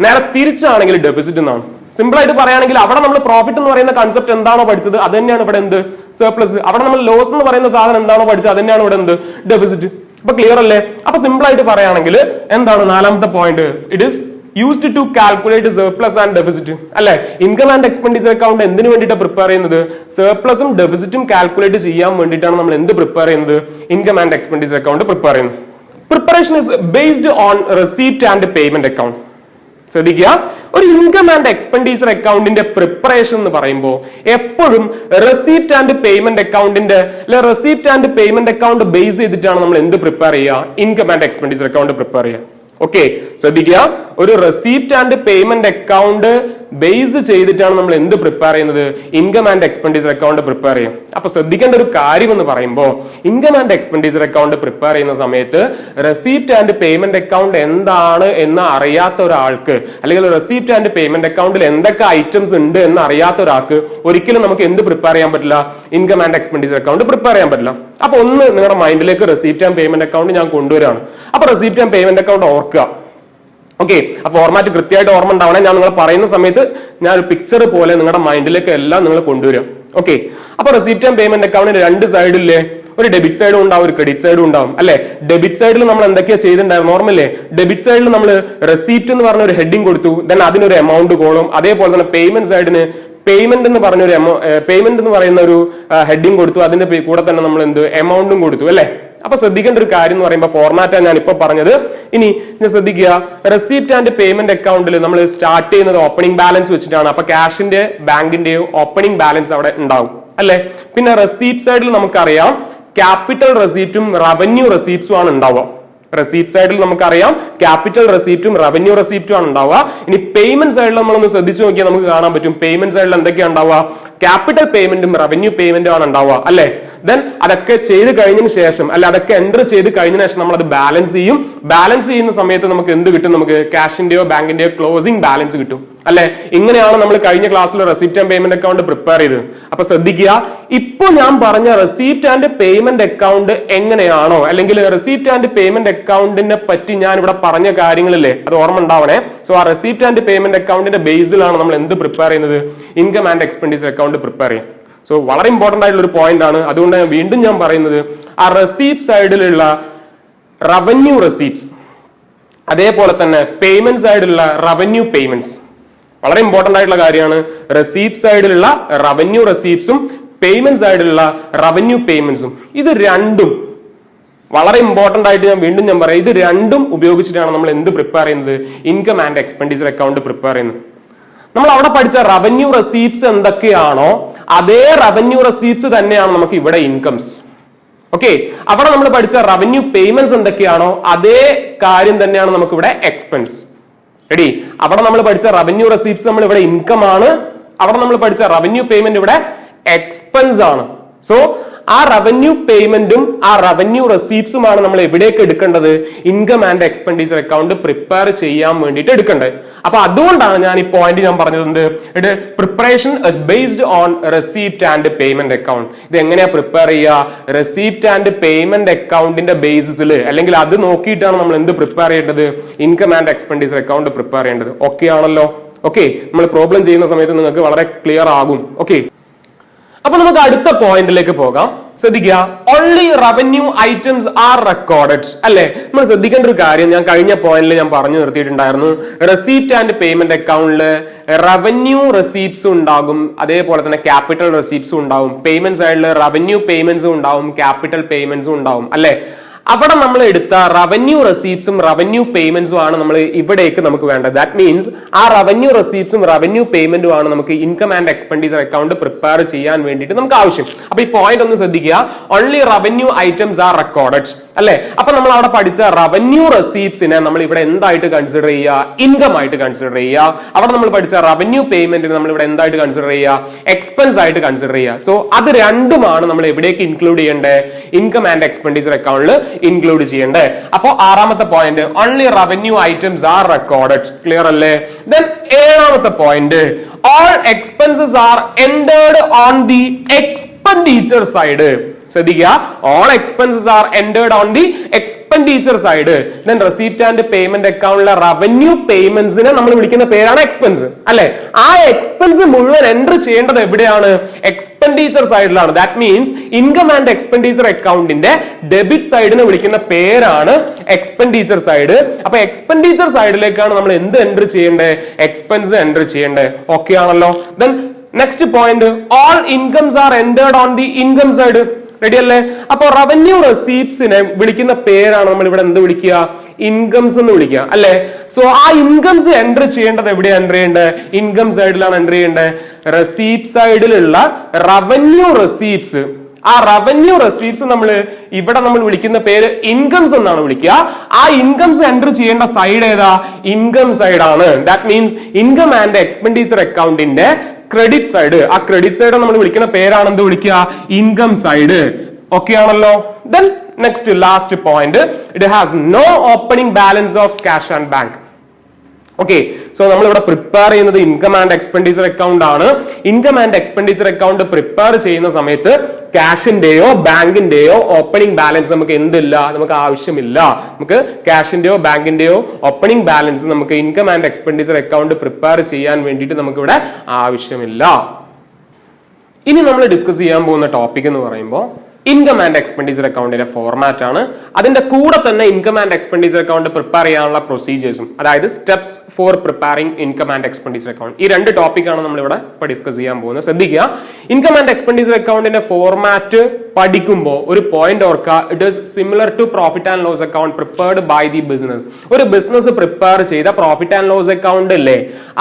നേരെ തിരിച്ചാണെങ്കിൽ ഡെഫിസിറ്റ് എന്നാണ്. സിമ്പിൾ ആയിട്ട് പറയുകയാണെങ്കിൽ അവിടെ നമ്മൾ പ്രോഫിറ്റ് എന്ന് പറയുന്ന കൺസെപ്റ്റ് എന്താണോ പഠിച്ചത് അത് തന്നെയാണ് ഇവിടെ എന്ത്? സർപ്ലസ്. അവിടെ നമ്മൾ ലോസ് എന്ന് പറയുന്ന സാധനം എന്താണോ പഠിച്ചത് അത് തന്നെയാണ് ഇവിടെ എന്ത്? ഡെഫിസിറ്റ്. അപ്പൊ ക്ലിയർ അല്ലേ? അപ്പൊ സിമ്പിൾ ആയിട്ട് പറയുകയാണെങ്കിൽ എന്താണ് നാലാമത്തെ point? It is used to calculate surplus and deficit അല്ലെ? ഇൻകം ആൻഡ് എക്സ്പെൻഡിച്ചർ അക്കൗണ്ട് എന്തിനു വേണ്ടിയിട്ടാണ് പ്രിപ്പയർ ചെയ്യുന്നത്? സർപ്ലസും ഡെഫിസിറ്റും കാൽക്കുലേറ്റ് ചെയ്യാൻ വേണ്ടിയിട്ടാണ് നമ്മൾ എന്ത് പ്രിപ്പയർ ചെയ്യുന്നത്? Income and expenditure account prepare ചെയ്യുന്നത്. Preparation is based on receipt and payment account. ശ്രദ്ധിക്കുക, ഒരു ഇൻകം ആൻഡ് എക്സ്പെൻഡിച്ചർ അക്കൗണ്ടിന്റെ പ്രിപ്പറേഷൻ എന്ന് പറയുമ്പോൾ എപ്പോഴും റെസീപ്റ്റ് ആൻഡ് പേയ്മെന്റ് അക്കൗണ്ടിന്റെ receipt and payment account base ചെയ്തിട്ടാണ് നമ്മൾ എന്ത് പ്രിപ്പയർ ചെയ്യുക? Income and expenditure account prepare ചെയ്യുക. ഓക്കെ, ശ്രദ്ധിക്കുക, ഒരു receipt and payment account base ചെയ്തിട്ടാണ് നമ്മൾ എന്ത് പ്രിപ്പയർ ചെയ്യുന്നത്? Income and expenditure account prepare ചെയ്യും. അപ്പൊ ശ്രദ്ധിക്കേണ്ട ഒരു കാര്യം എന്ന് പറയുമ്പോൾ income and expenditure account prepare ചെയ്യുന്ന സമയത്ത് റെസീപ്റ്റ് ആൻഡ് പേയ്മെന്റ് അക്കൗണ്ട് എന്താണ് എന്ന് അറിയാത്ത ഒരാൾക്ക്, അല്ലെങ്കിൽ റെസീപ്റ്റ് ആൻഡ് പേയ്മെന്റ് അക്കൗണ്ടിൽ എന്തൊക്കെ ഐറ്റംസ് ഉണ്ട് എന്ന് അറിയാത്ത ഒരാൾക്ക് ഒരിക്കലും നമുക്ക് എന്ത് പ്രിപ്പയർ ചെയ്യാൻ പറ്റില്ല? Income and expenditure account prepare ചെയ്യാൻ പറ്റില്ല. അപ്പൊ ഒന്ന് നിങ്ങളുടെ മൈൻഡിലേക്ക് റെസീപ്റ്റ് ആൻഡ് പേയ്മെന്റ് അക്കൗണ്ട് ഞാൻ കൊണ്ടുവരാണ്. അപ്പൊ റെസീപ്റ്റ് ആൻഡ് പേയ്മെന്റ് അക്കൗണ്ട് ഓർക്കുക. ഓക്കെ, ആ ഫോർമാറ്റ് കൃത്യമായിട്ട് ഓർമ്മ ഉണ്ടാവണേ. ഞാൻ നിങ്ങൾ പറയുന്ന സമയത്ത് ഞാൻ ഒരു പിക്ചർ പോലെ നിങ്ങളുടെ മൈൻഡിലേക്ക് എല്ലാം നിങ്ങൾ കൊണ്ടുവരും. ഓക്കെ, അപ്പൊ റെസീപ്റ്റ് ആൻഡ് പേയ്മെന്റ് അക്കൗണ്ടിന് രണ്ട് സൈഡില്ലേ? ഒരു ഡെബിറ്റ് സൈഡും ഉണ്ടാവും, ഒരു ക്രെഡിറ്റ് സൈഡും ഉണ്ടാവും അല്ലെ? ഡെബിറ്റ് സൈഡിൽ നമ്മൾ എന്തൊക്കെയാ ചെയ്തിട്ടുണ്ടായിരുന്നു? ഓർമ്മല്ലേ? ഡെബിറ്റ് സൈഡിൽ നമ്മൾ റെസീപ്റ്റ് എന്ന് പറഞ്ഞ ഒരു ഹെഡിങ് കൊടുത്തു, ദെൻ അതിനൊരു എമൗണ്ട് കോളും. അതേപോലെ തന്നെ പേയ്മെന്റ് സൈഡിന് പേയ്മെന്റ് എന്ന് പറഞ്ഞ പേയ്മെന്റ് എന്ന് പറയുന്ന ഒരു ഹെഡിങ് കൊടുത്തു, അതിന്റെ കൂടെ തന്നെ നമ്മൾ എന്ത് എമൗണ്ടും കൊടുത്തു അല്ലെ? അപ്പൊ ശ്രദ്ധിക്കേണ്ട ഒരു കാര്യം എന്ന് പറയുമ്പോൾ ഫോർമാറ്റാണ് ഞാൻ ഇപ്പൊ പറഞ്ഞത്. ഇനി ഞാൻ ശ്രദ്ധിക്കുക, റെസീപ്റ്റ് ആൻഡ് പേയ്മെന്റ് അക്കൗണ്ടിൽ നമ്മൾ സ്റ്റാർട്ട് ചെയ്യുന്നത് ഓപ്പണിംഗ് ബാലൻസ് വെച്ചിട്ടാണ്. അപ്പൊ ക്യാഷിന്റെ ബാങ്കിന്റെയോ ഓപ്പണിംഗ് ബാലൻസ് അവിടെ ഉണ്ടാവും അല്ലെ? പിന്നെ റെസീപ്റ്റ് സൈഡിൽ നമുക്കറിയാം ക്യാപിറ്റൽ റെസീപ്റ്റും റവന്യൂ റെസീപ്റ്റ്സും ആണ് ഉണ്ടാവുക. റെസീപ്റ്റ് സൈഡിൽ നമുക്കറിയാം ക്യാപിറ്റൽ റെസീപ്റ്റും റവന്യൂ റെസീപ്റ്റും ആണ് ഉണ്ടാവുക. ഇനി പേയ്മെന്റ് സൈഡിൽ നമ്മളൊന്ന് ശ്രദ്ധിച്ചു നോക്കിയാൽ നമുക്ക് കാണാൻ പറ്റും പേയ്മെന്റ് സൈഡിൽ എന്തൊക്കെയാണ് ഉണ്ടാവുക? ക്യാപിറ്റൽ പേയ്മെന്റും റവന്യൂ പേയ്മെന്റും ആണ് ഉണ്ടാവുക അല്ലെ? ദെൻ അതൊക്കെ ചെയ്ത് കഴിഞ്ഞതിന് ശേഷം അല്ലെ അതൊക്കെ എൻറ്റർ ചെയ്ത് കഴിഞ്ഞതിന് ശേഷം നമ്മൾ അത് ബാലൻസ് ചെയ്യും. ബാലൻസ് ചെയ്യുന്ന സമയത്ത് നമുക്ക് എന്ത് കിട്ടും? നമുക്ക് ക്യാഷിന്റെയോ ബാങ്കിന്റെയോ ക്ലോസിംഗ് ബാലൻസ് കിട്ടും അല്ലെ. ഇങ്ങനെയാണ് നമ്മൾ കഴിഞ്ഞ ക്ലാസ്സിൽ receipt and payment account prepare ചെയ്തത്. അപ്പൊ ശ്രദ്ധിക്കുക, ഇപ്പൊ ഞാൻ പറഞ്ഞ റെസിപ്റ്റ് ആൻഡ് പേയ്മെന്റ് അക്കൗണ്ട് എങ്ങനെയാണോ, അല്ലെങ്കിൽ റെസിപ്റ്റ് ആൻഡ് പേയ്മെന്റ് അക്കൗണ്ടിനെ പറ്റി ഞാൻ ഇവിടെ പറഞ്ഞ കാര്യങ്ങളില്ലേ, അത് ഓർമ്മ ഉണ്ടാവണേ. സോ ആ റെസിപ്റ്റ് ആൻഡ് പേയ്മെന്റ് അക്കൗണ്ടിന്റെ ബേസിലാണ് നമ്മൾ എന്ത് പ്രിപ്പയർ ചെയ്യുന്നത്? Income and expenditure account prepare ചെയ്യും. സോ വളരെ ഇമ്പോർട്ടന്റ് ആയിട്ടുള്ള ഒരു പോയിന്റ് ആണ്. അതുകൊണ്ട് വീണ്ടും ഞാൻ പറയുന്നത്, ആ റെസിപ്റ്റ് സൈഡിലുള്ള റവന്യൂ റെസിപ്റ്റ്സ്, അതേപോലെ തന്നെ പേയ്മെന്റ് സൈഡിലുള്ള റവന്യൂ പേയ്മെന്റ്സ് വളരെ ഇമ്പോർട്ടന്റ് ആയിട്ടുള്ള കാര്യമാണ്. റെസിപ്റ്റ് സൈഡിലുള്ള റവന്യൂ റെസിപ്റ്റ്സും പേയ്മെന്റ് സൈഡിലുള്ള റവന്യൂ പേയ്മെന്റ്സും, ഇത് രണ്ടും വളരെ ഇമ്പോർട്ടന്റ് ആയിട്ട് ഞാൻ പറയാം. ഇത് രണ്ടും ഉപയോഗിച്ചിട്ടാണ് നമ്മൾ എന്ത് പ്രിപ്പയർ ചെയ്യുന്നത്? Income and expenditure account prepare ചെയ്യുന്നത്. നമ്മൾ അവിടെ പഠിച്ച റവന്യൂ റെസിപ്റ്റ്സ് എന്തൊക്കെയാണോ അതേ റവന്യൂ റെസിപ്റ്റ്സ് തന്നെയാണ് നമുക്ക് ഇവിടെ ഇൻകംസ്. ഓക്കെ, അവിടെ നമ്മൾ പഠിച്ച റവന്യൂ പേയ്മെന്റ്സ് എന്തൊക്കെയാണോ അതേ കാര്യം തന്നെയാണ് നമുക്ക് ഇവിടെ എക്സ്പെൻസ്. റെഡി? അവിടെ നമ്മൾ പഠിച്ച റവന്യൂ റെസിപ്റ്റ്സ് നമ്മൾ ഇവിടെ ഇൻകം ആണ്, അവിടെ നമ്മൾ പഠിച്ച റവന്യൂ പേയ്മെന്റ് ഇവിടെ എക്സ്പെൻസ് ആണ്. സോ ആ റവന്യൂ പേയ്മെന്റും ആ റവന്യൂ റെസിപ്റ്റ്സുമാണ് നമ്മൾ എവിടേക്ക് എടുക്കേണ്ടത്? Income and expenditure account prepare ചെയ്യാൻ വേണ്ടിയിട്ട് എടുക്കേണ്ടത്. അപ്പൊ അതുകൊണ്ടാണ് ഞാൻ ഈ പോയിന്റ് ഞാൻ പറഞ്ഞത്, ഇത് preparation is based on receipt and payment account. ഇത് എങ്ങനെയാ പ്രിപ്പയർ ചെയ്യുക? റെസിപ്റ്റ് ആൻഡ് പേയ്മെന്റ് അക്കൗണ്ടിന്റെ ബേസിസിൽ, അല്ലെങ്കിൽ അത് നോക്കിയിട്ടാണ് നമ്മൾ എന്ത് പ്രിപ്പയർ ചെയ്യേണ്ടത്? Income and expenditure account prepare ചെയ്യേണ്ടത്. ഓക്കെ ആണല്ലോ? ഓക്കെ, നമ്മൾ പ്രോബ്ലം ചെയ്യുന്ന സമയത്ത് നിങ്ങൾക്ക് വളരെ ക്ലിയർ ആകും. ഓക്കെ, അപ്പൊ നമുക്ക് അടുത്ത പോയിന്റിലേക്ക് പോകാം. ശ്രദ്ധിക്കുക, only revenue items are recorded അല്ലെ. നമ്മൾ ശ്രദ്ധിക്കേണ്ട ഒരു കാര്യം ഞാൻ കഴിഞ്ഞ പോയിന്റിൽ ഞാൻ പറഞ്ഞു നിർത്തിയിട്ടുണ്ടായിരുന്നു. റെസിപ്റ്റ് ആൻഡ് പേയ്മെന്റ് അക്കൗണ്ടില് റവന്യൂ റെസിപ്റ്റ്സും ഉണ്ടാകും, അതേപോലെ തന്നെ ക്യാപിറ്റൽ റെസിപ്റ്റ്സും ഉണ്ടാവും. പേയ്മെന്റ് സൈഡിൽ റവന്യൂ പേയ്മെന്റ്സും ഉണ്ടാവും, ക്യാപിറ്റൽ പേയ്മെന്റ്സും ഉണ്ടാവും അല്ലെ. അവിടെ നമ്മൾ എടുത്ത റവന്യൂ റെസിപ്റ്റ്സും റവന്യൂ പേയ്മെന്റ്സും ആണ് നമ്മൾ ഇവിടേക്ക് നമുക്ക് വേണ്ടത്. ദാറ്റ് മീൻസ് ആ റവന്യൂ റെസിപ്റ്റ്സും റവന്യൂ പേയ്മെന്റും ആണ് നമുക്ക് income and expenditure account prepare ചെയ്യാൻ വേണ്ടിയിട്ട് നമുക്ക് ആവശ്യം. അപ്പൊ ഈ പോയിന്റ് ഒന്ന് ശ്രദ്ധിക്കുക, only revenue items are recorded അല്ലെ. അപ്പൊ നമ്മൾ അവിടെ പഠിച്ച റവന്യൂ റെസിപ്റ്റ്സിനെ നമ്മൾ ഇവിടെ എന്തായിട്ട് കൺസിഡർ ചെയ്യുക? ഇൻകം ആയിട്ട് കൺസിഡർ ചെയ്യുക. അവിടെ നമ്മൾ പഠിച്ച റവന്യൂ പേയ്മെന്റിനെ നമ്മൾ ഇവിടെ എന്തായിട്ട് കൺസിഡർ ചെയ്യുക? എക്സ്പെൻസ് ആയിട്ട് കൺസിഡർ ചെയ്യുക. സോ അത് രണ്ടുമാണ് നമ്മൾ എവിടേക്ക് ഇൻക്ലൂഡ് ചെയ്യേണ്ടത്? ഇൻകം ആൻഡ് എക്സ്പെൻഡിച്ചർ അക്കൗണ്ടിൽ ഇൻക്ലൂഡ് ചെയ്യേണ്ടത്. അപ്പോ ആറാമത്തെ point, only revenue items are recorded. Clear അല്ലേ? ദെൻ ഏഴാമത്തെ point, all expenses are entered on the expenditure side. ശ്രദ്ധിക്കുക, all expenses are entered on the expenditure side. Then receipt and payment അക്കൗണ്ടിലെ revenue പേയ്മെന്റ്സിനെ നമ്മൾ വിളിക്കുന്ന പേരാണ് എക്സ്പെൻസ് അല്ലെ. ആ എക്സ്പെൻസ് മുഴുവൻ എൻറ്റർ ചെയ്യേണ്ടത് എവിടെയാണ്? എക്സ്പെൻഡിച്ചർ സൈഡിലാണ്. That means income and expenditure അക്കൗണ്ടിന്റെ ഡെബിറ്റ് സൈഡിനെ വിളിക്കുന്ന പേരാണ് എക്സ്പെൻഡിച്ചർ സൈഡ്. അപ്പൊ എക്സ്പെൻഡിച്ചർ സൈഡിലേക്കാണ് നമ്മൾ എന്ത് എൻറ്റർ ചെയ്യേണ്ടത്? എക്സ്പെൻസ് എൻറ്റർ ചെയ്യേണ്ടത്. ഓക്കെ ആണല്ലോ? Then next point, all incomes are entered on the income side. Ready അല്ലേ? അപ്പൊ റവന്യൂ റെസിപ്റ്റ്സിനെ വിളിക്കുന്ന പേരാണ് നമ്മൾ ഇവിടെ എന്ത് വിളിക്കുക? ഇൻകംസ് എന്ന് വിളിക്കുക അല്ലെ. സോ ആ ഇൻകംസ് എൻറ്റർ ചെയ്യേണ്ടത് എവിടെയാണ് എൻറ്റർ ചെയ്യേണ്ടത്? ഇൻകം സൈഡിലാണ് എൻറ്റർ ചെയ്യേണ്ടത്. റെസിപ്റ്റ് സൈഡിലുള്ള റവന്യൂ റെസിപ്റ്റ്സ്, ആ റവന്യൂ റെസിപ്റ്റ്സ് നമ്മൾ ഇവിടെ നമ്മൾ വിളിക്കുന്ന പേര് ഇൻകംസ് എന്നാണ് വിളിക്കുക. ആ ഇൻകംസ് എൻറ്റർ ചെയ്യേണ്ട സൈഡ് ഏതാ? ഇൻകം സൈഡ് ആണ്. That means income and expenditure അക്കൗണ്ടിന്റെ ക്രെഡിറ്റ് സൈഡ്. ആ ക്രെഡിറ്റ് സൈഡ് നമ്മൾ വിളിക്കുന്ന പേരാണ് എന്ത് വിളിക്കുക? Income side. ഓക്കെ ആണല്ലോ? Then next last point, it has no opening balance of cash and bank. Okay, so നമ്മൾ ഇവിടെ പ്രിപ്പയർ ചെയ്യുന്നത് ഇൻകം ആൻഡ് എക്സ്പെൻഡിച്ചർ അക്കൗണ്ട് ആണ്. Income and expenditure account prepare ചെയ്യുന്ന സമയത്ത് ക്യാഷിന്റെയോ ബാങ്കിന്റെയോ ഓപ്പണിംഗ് ബാലൻസ് നമുക്ക് എന്തില്ല? നമുക്ക് ആവശ്യമില്ല. നമുക്ക് ക്യാഷിന്റെയോ ബാങ്കിന്റെയോ ഓപ്പണിംഗ് ബാലൻസ് നമുക്ക് income and expenditure account prepare ചെയ്യാൻ വേണ്ടിയിട്ട് നമുക്ക് ഇവിടെ ആവശ്യമില്ല. ഇനി നമ്മൾ ഡിസ്കസ് ചെയ്യാൻ പോകുന്ന ടോപ്പിക് എന്ന് പറയുമ്പോൾ ഇൻകം ആൻഡ് എക്സ്പെൻഡിച്ചർ അക്കൗണ്ടിന്റെ ഫോർമാറ്റ് ആണ്. അതിന്റെ കൂടെ തന്നെ income and expenditure account prepare ചെയ്യാനുള്ള പ്രൊസീജിയേഴ്സും, അതായത് steps for preparing income and expenditure account. ഈ രണ്ട് ടോപ്പിക്കാണ് നമ്മൾ ഇവിടെ ഡിസ്കസ് ചെയ്യാൻ പോകുന്നത്. ശ്രദ്ധിക്കുക, ഇൻകം ആൻഡ് എക്സ്പെൻഡിച്ചർ അക്കൗണ്ടിന്റെ ഫോർമാറ്റ് പഠിക്കുമ്പോൾ ഒരു പോയിന്റ് ഓർക്കുക, it is similar to profit and loss account prepared by the business. ഒരു ബിസിനസ് പ്രിപ്പയർ ചെയ്ത പ്രോഫിറ്റ് ആൻഡ് ലോസ് അക്കൗണ്ട് ഇല്ലേ,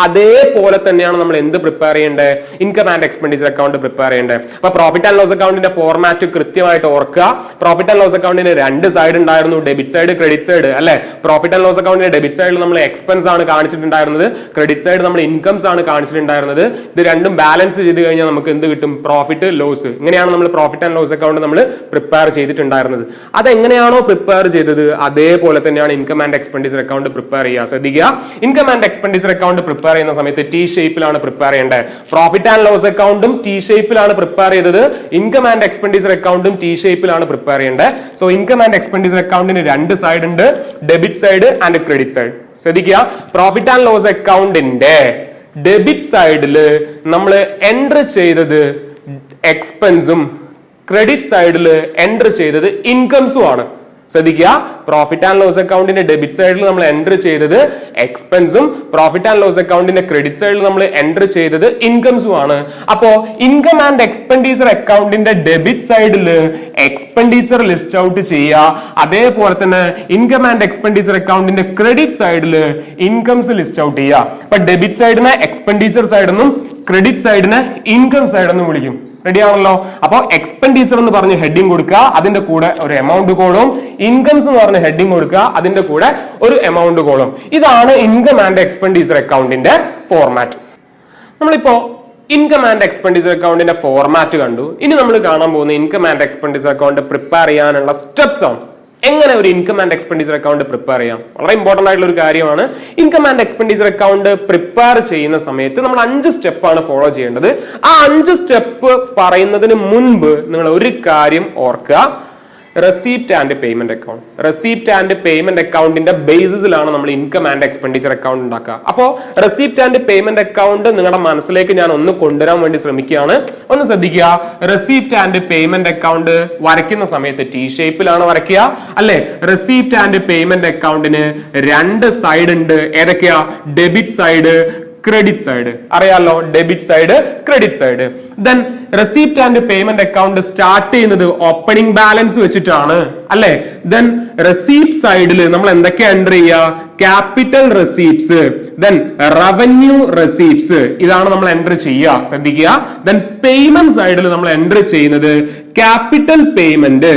അതേപോലെ തന്നെയാണ് നമ്മൾ എന്ത് പ്രിപ്പയർ ചെയ്യേണ്ടത്? Income and expenditure account prepare ചെയ്യേണ്ടത്. അപ്പൊ പ്രോഫിറ്റ് ആൻഡ് ലോസ് അക്കൗണ്ടിന്റെ ഫോർമാറ്റ് കൃത്യമായിട്ട് ഓർക്കുക. പ്രോഫിറ്റ് ആൻഡ് ലോസ് അക്കൗണ്ടിന് രണ്ട് സൈഡ് ഉണ്ടായിരുന്നു, ഡെബിറ്റ് സൈഡ്, ക്രെഡിറ്റ് സൈഡ് അല്ലെ. പ്രോഫിറ്റ് ആൻഡ് ലോസ് അക്കൗണ്ടിന്റെ ഡെബിറ്റ് സൈഡിൽ നമ്മൾ എക്സ്പെൻസ് ആണ് കാണിച്ചിട്ടുണ്ടായിരുന്നത്, ക്രെഡിറ്റ് സൈഡ് നമ്മൾ ഇൻകംസ് ആണ് കാണിച്ചിട്ടുണ്ടായിരുന്നത്. ഇത് രണ്ടും ബാലൻസ് ചെയ്ത് കഴിഞ്ഞാൽ നമുക്ക് എന്ത് കിട്ടും? Profit loss. ഇങ്ങനെയാണ് നമ്മൾ profit and loss account account നമ്മൾ പ്രിപ്പയർ ചെയ്തിട്ടുണ്ടായിരുന്നത്. അതെങ്ങനെയാണോ പ്രിപ്പയർ ചെയ്തത് അതേപോലെ തന്നെയാണ് income and expenditure account prepare ചെയ്യുക. ശ്രദ്ധിക്കുക, income and expenditure account prepare ചെയ്യുന്ന സമയത്ത് ടി ഷേപ്പിലാണ് പ്രിപ്പയർ ചെയ്യേണ്ടത്. പ്രോഫിറ്റ് ആൻഡ് ലോസ് അക്കൗണ്ടും ടി ഷേപ്പിലാണ് പ്രിപ്പയർ ചെയ്തത്, ഇൻകം ആൻഡ് എക്സ്പെൻഡിച്ചർ അക്കൗണ്ടും ടി ഷേപ്പിലാണ് പ്രിപ്പയർ ചെയ്യേണ്ടത്. സോ ഇൻകം ആൻഡ് എക്സ്പെൻഡിച്ചർ അക്കൗണ്ടിന് രണ്ട് സൈഡ് ഉണ്ട്, debit side and credit side. ശ്രദ്ധിക്കുക, പ്രോഫിറ്റ് ആൻഡ് ലോസ് അക്കൗണ്ടിന്റെ ഡെബിറ്റ് സൈഡില് നമ്മൾ എൻട്രി ചെയ്തത് എക്സ്പെൻസും ക്രെഡിറ്റ് സൈഡിൽ എൻട്രി ചെയ്തത് ഇൻകംസും ആണ്. ശ്രദ്ധിക്കുക, പ്രോഫിറ്റ് ആൻഡ് ലോസ് അക്കൗണ്ടിന്റെ ഡെബിറ്റ് സൈഡിൽ നമ്മൾ എൻട്രി ചെയ്തത് എക്സ്പെൻസും പ്രോഫിറ്റ് ആൻഡ് ലോസ് അക്കൗണ്ടിന്റെ ക്രെഡിറ്റ് സൈഡിൽ നമ്മൾ എൻട്രി ചെയ്തത് ഇൻകംസും ആണ്. അപ്പോ ഇൻകം ആൻഡ് എക്സ്പെൻഡിച്ചർ അക്കൗണ്ടിന്റെ ഡെബിറ്റ് സൈഡിൽ എക്സ്പെൻഡിച്ചർ ലിസ്റ്റ് ഔട്ട് ചെയ്യുക, അതേപോലെ തന്നെ ഇൻകം ആൻഡ് എക്സ്പെൻഡിച്ചർ അക്കൗണ്ടിന്റെ ക്രെഡിറ്റ് സൈഡിൽ ഇൻകംസ് ലിസ്റ്റ് ഔട്ട് ചെയ്യുക. അപ്പൊ ഡെബിറ്റ് സൈഡിനെ എക്സ്പെൻഡിച്ചർ സൈഡ് എന്നും ക്രെഡിറ്റ് സൈഡിനെ ഇൻകം സൈഡ് എന്നും വിളിക്കും. റെഡി ആണല്ലോ? അപ്പൊ എക്സ്പെൻഡിച്ചർ എന്ന് പറഞ്ഞ് ഹെഡിങ് കൊടുക്കുക, അതിന്റെ കൂടെ ഒരു എമൗണ്ട് കോളും, ഇൻകംസ് എന്ന് പറഞ്ഞ ഹെഡിങ് കൊടുക്കുക, അതിന്റെ കൂടെ ഒരു എമൗണ്ട് കോളും. ഇതാണ് ഇൻകം ആൻഡ് എക്സ്പെൻഡിച്ചർ അക്കൗണ്ടിന്റെ ഫോർമാറ്റ്. നമ്മളിപ്പോ ഇൻകം ആൻഡ് എക്സ്പെൻഡിച്ചർ അക്കൗണ്ടിന്റെ ഫോർമാറ്റ് കണ്ടു. ഇനി നമ്മൾ കാണാൻ പോകുന്ന income and expenditure account prepare ചെയ്യാനുള്ള സ്റ്റെപ്സ് ആണ്. എങ്ങനെ ഒരു income and expenditure account prepare ചെയ്യാം? വളരെ ഇമ്പോർട്ടന്റ് ആയിട്ടുള്ള ഒരു കാര്യമാണ്. Income and expenditure account prepare ചെയ്യുന്ന സമയത്ത് നമ്മൾ 5 സ്റ്റെപ്പാണ് ഫോളോ ചെയ്യേണ്ടത്. ആ 5 സ്റ്റെപ്പ് പറയുന്നതിന് മുൻപ് നിങ്ങൾ ഒരു കാര്യം ഓർക്കുക, receipt and payment account. Receipt and payment അക്കൗണ്ടിന്റെ ബേസിസിലാണ് നമ്മൾ ഇൻകം ആൻഡ് എക്സ്പെൻഡിച്ചർ അക്കൗണ്ട് ഉണ്ടാക്കുക. അപ്പോ റെസീപ്റ്റ് ആൻഡ് പേയ്മെന്റ് അക്കൗണ്ട് നിങ്ങളുടെ മനസ്സിലേക്ക് ഞാൻ ഒന്ന് കൊണ്ടുവരാൻ വേണ്ടി ശ്രമിക്കുകയാണ്. ഒന്ന് ശ്രദ്ധിക്കുക, റെസീപ്റ്റ് ആൻഡ് പേയ്മെന്റ് അക്കൗണ്ട് വരയ്ക്കുന്ന സമയത്ത് ടി ഷേപ്പിലാണ് വരയ്ക്കുക, അല്ലെ? റെസീപ്റ്റ് ആൻഡ് പേയ്മെന്റ് അക്കൗണ്ടിന് രണ്ട് സൈഡ് ഉണ്ട്. ഏതൊക്കെയാ? Debit side, credit side. അറിയാലോ, debit side, credit side. Then receipt and payment account start ചെയ്യുന്നത് ഓപ്പണിംഗ് ബാലൻസ് വെച്ചിട്ടാണ്, അല്ലെ? ദെൻ റെസീപ്റ്റ് സൈഡിൽ നമ്മൾ എന്തൊക്കെ എൻട്രി ചെയ്യുക? Capital receipts, then revenue receipts, ഇതാണ് നമ്മൾ എൻട്രി ചെയ്യുക. ശ്രദ്ധിക്കുക. ദെൻ പേയ്മെന്റ് സൈഡിൽ നമ്മൾ എൻട്രി ചെയ്യുന്നത് ക്യാപിറ്റൽ പേയ്മെന്റ്,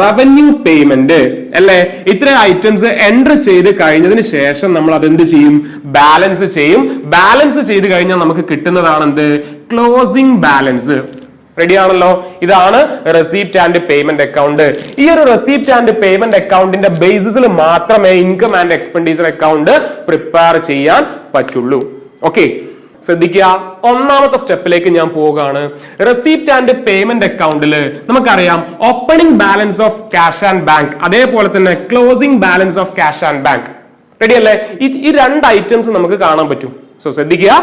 റവന്യൂ പേയ്മെന്റ്, അല്ലെ? ഇത്രയും ഐറ്റംസ് എൻട്രി ചെയ്ത് കഴിഞ്ഞതിന് ശേഷം നമ്മൾ അതെന്ത് ചെയ്യും? ബാലൻസ് ചെയ്യും. ബാലൻസ് ചെയ്ത് കഴിഞ്ഞാൽ നമുക്ക് കിട്ടുന്നതാണ് എന്ത്? Closing balance. റെഡി ആണല്ലോ? ഇതാണ് റെസീപ്റ്റ് ആൻഡ് പേയ്മെന്റ് അക്കൗണ്ട്. ഈ ഒരു റെസീപ്റ്റ് ആൻഡ് പേയ്മെന്റ് അക്കൗണ്ടിന്റെ ബേസിസിൽ മാത്രമേ income and expenditure account prepare ചെയ്യാൻ പറ്റുള്ളൂ. ഓക്കെ, ശ്രദ്ധിക്കുക. ഒന്നാമത്തെ സ്റ്റെപ്പിലേക്ക് ഞാൻ പോവുകയാണ്. റെസീപ്റ്റ് ആൻഡ് പേയ്മെന്റ് അക്കൗണ്ടിൽ നമുക്കറിയാം opening balance of cash and bank, അതേപോലെ തന്നെ closing balance of cash and bank. Ready അല്ലേ? ഈ രണ്ട് ഐറ്റംസ് നമുക്ക് കാണാൻ പറ്റും. സോ ശ്രദ്ധിക്കുക,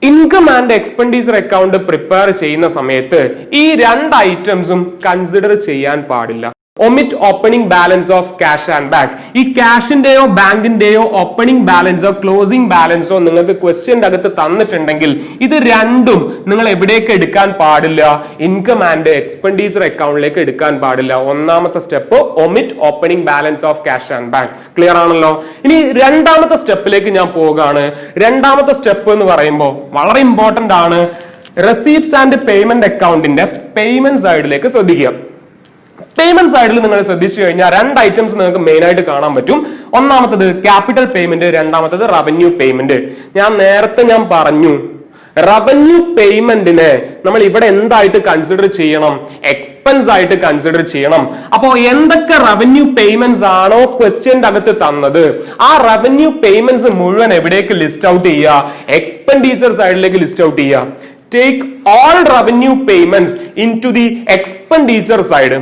income and expenditure account prepare ചെയ്യുന്ന സമയത്ത് ഈ രണ്ട് ഐറ്റംസും കൺസിഡർ ചെയ്യാൻ പാടില്ല. Omit opening balance of cash and bank. ഈ ക്യാഷിന്റെയോ ബാങ്കിന്റെയോ ഓപ്പണിംഗ് ബാലൻസോ ക്ലോസിംഗ് ബാലൻസോ നിങ്ങൾക്ക് ക്വസ്റ്റ്യന്റെ അകത്ത് തന്നിട്ടുണ്ടെങ്കിൽ ഇത് രണ്ടും നിങ്ങൾ എവിടേക്ക് എടുക്കാൻ പാടില്ല? ഇൻകം ആൻഡ് എക്സ്പെൻഡിച്ചർ അക്കൗണ്ടിലേക്ക് എടുക്കാൻ പാടില്ല. ഒന്നാമത്തെ step omit opening balance of cash and bank. Clear ആണല്ലോ? ഇനി രണ്ടാമത്തെ സ്റ്റെപ്പിലേക്ക് ഞാൻ പോവുകയാണ്. രണ്ടാമത്തെ സ്റ്റെപ്പ് എന്ന് പറയുമ്പോൾ വളരെ ഇമ്പോർട്ടന്റ് ആണ്. റെസീപ്റ്റ്സ് ആൻഡ് പേയ്മെന്റ് അക്കൗണ്ടിന്റെ പേയ്മെന്റ് സൈഡിലേക്ക് ശ്രദ്ധിക്കുക. പേയ്മെന്റ് സൈഡിൽ നിങ്ങൾ ശ്രദ്ധിച്ചു കഴിഞ്ഞാൽ രണ്ട് ഐറ്റംസ് നിങ്ങൾക്ക് മെയിൻ ആയിട്ട് കാണാൻ പറ്റും. ഒന്നാമത്തത് ക്യാപിറ്റൽ പേയ്മെന്റ്, രണ്ടാമത്തത് റവന്യൂ പേയ്മെന്റ്. നേരത്തെ ഞാൻ പറഞ്ഞു, റവന്യൂ പേയ്മെന്റിനെ നമ്മൾ ഇവിടെ എന്തായിട്ട് കൺസിഡർ ചെയ്യണം? എക്സ്പെൻസ് ആയിട്ട് കൺസിഡർ ചെയ്യണം. അപ്പോ എന്തൊക്കെ റവന്യൂ പേയ്മെന്റ്സ് ആണോ ക്വസ്റ്റ്യന്റെ അകത്ത് തന്നത്, ആ റവന്യൂ പേയ്മെന്റ്സ് മുഴുവൻ എവിടേക്ക് ലിസ്റ്റ് ഔട്ട് ചെയ്യുക? എക്സ്പെൻഡിച്ചർ സൈഡിലേക്ക് ലിസ്റ്റ് ഔട്ട് ചെയ്യുക. Take all revenue payments in to the expenditure side.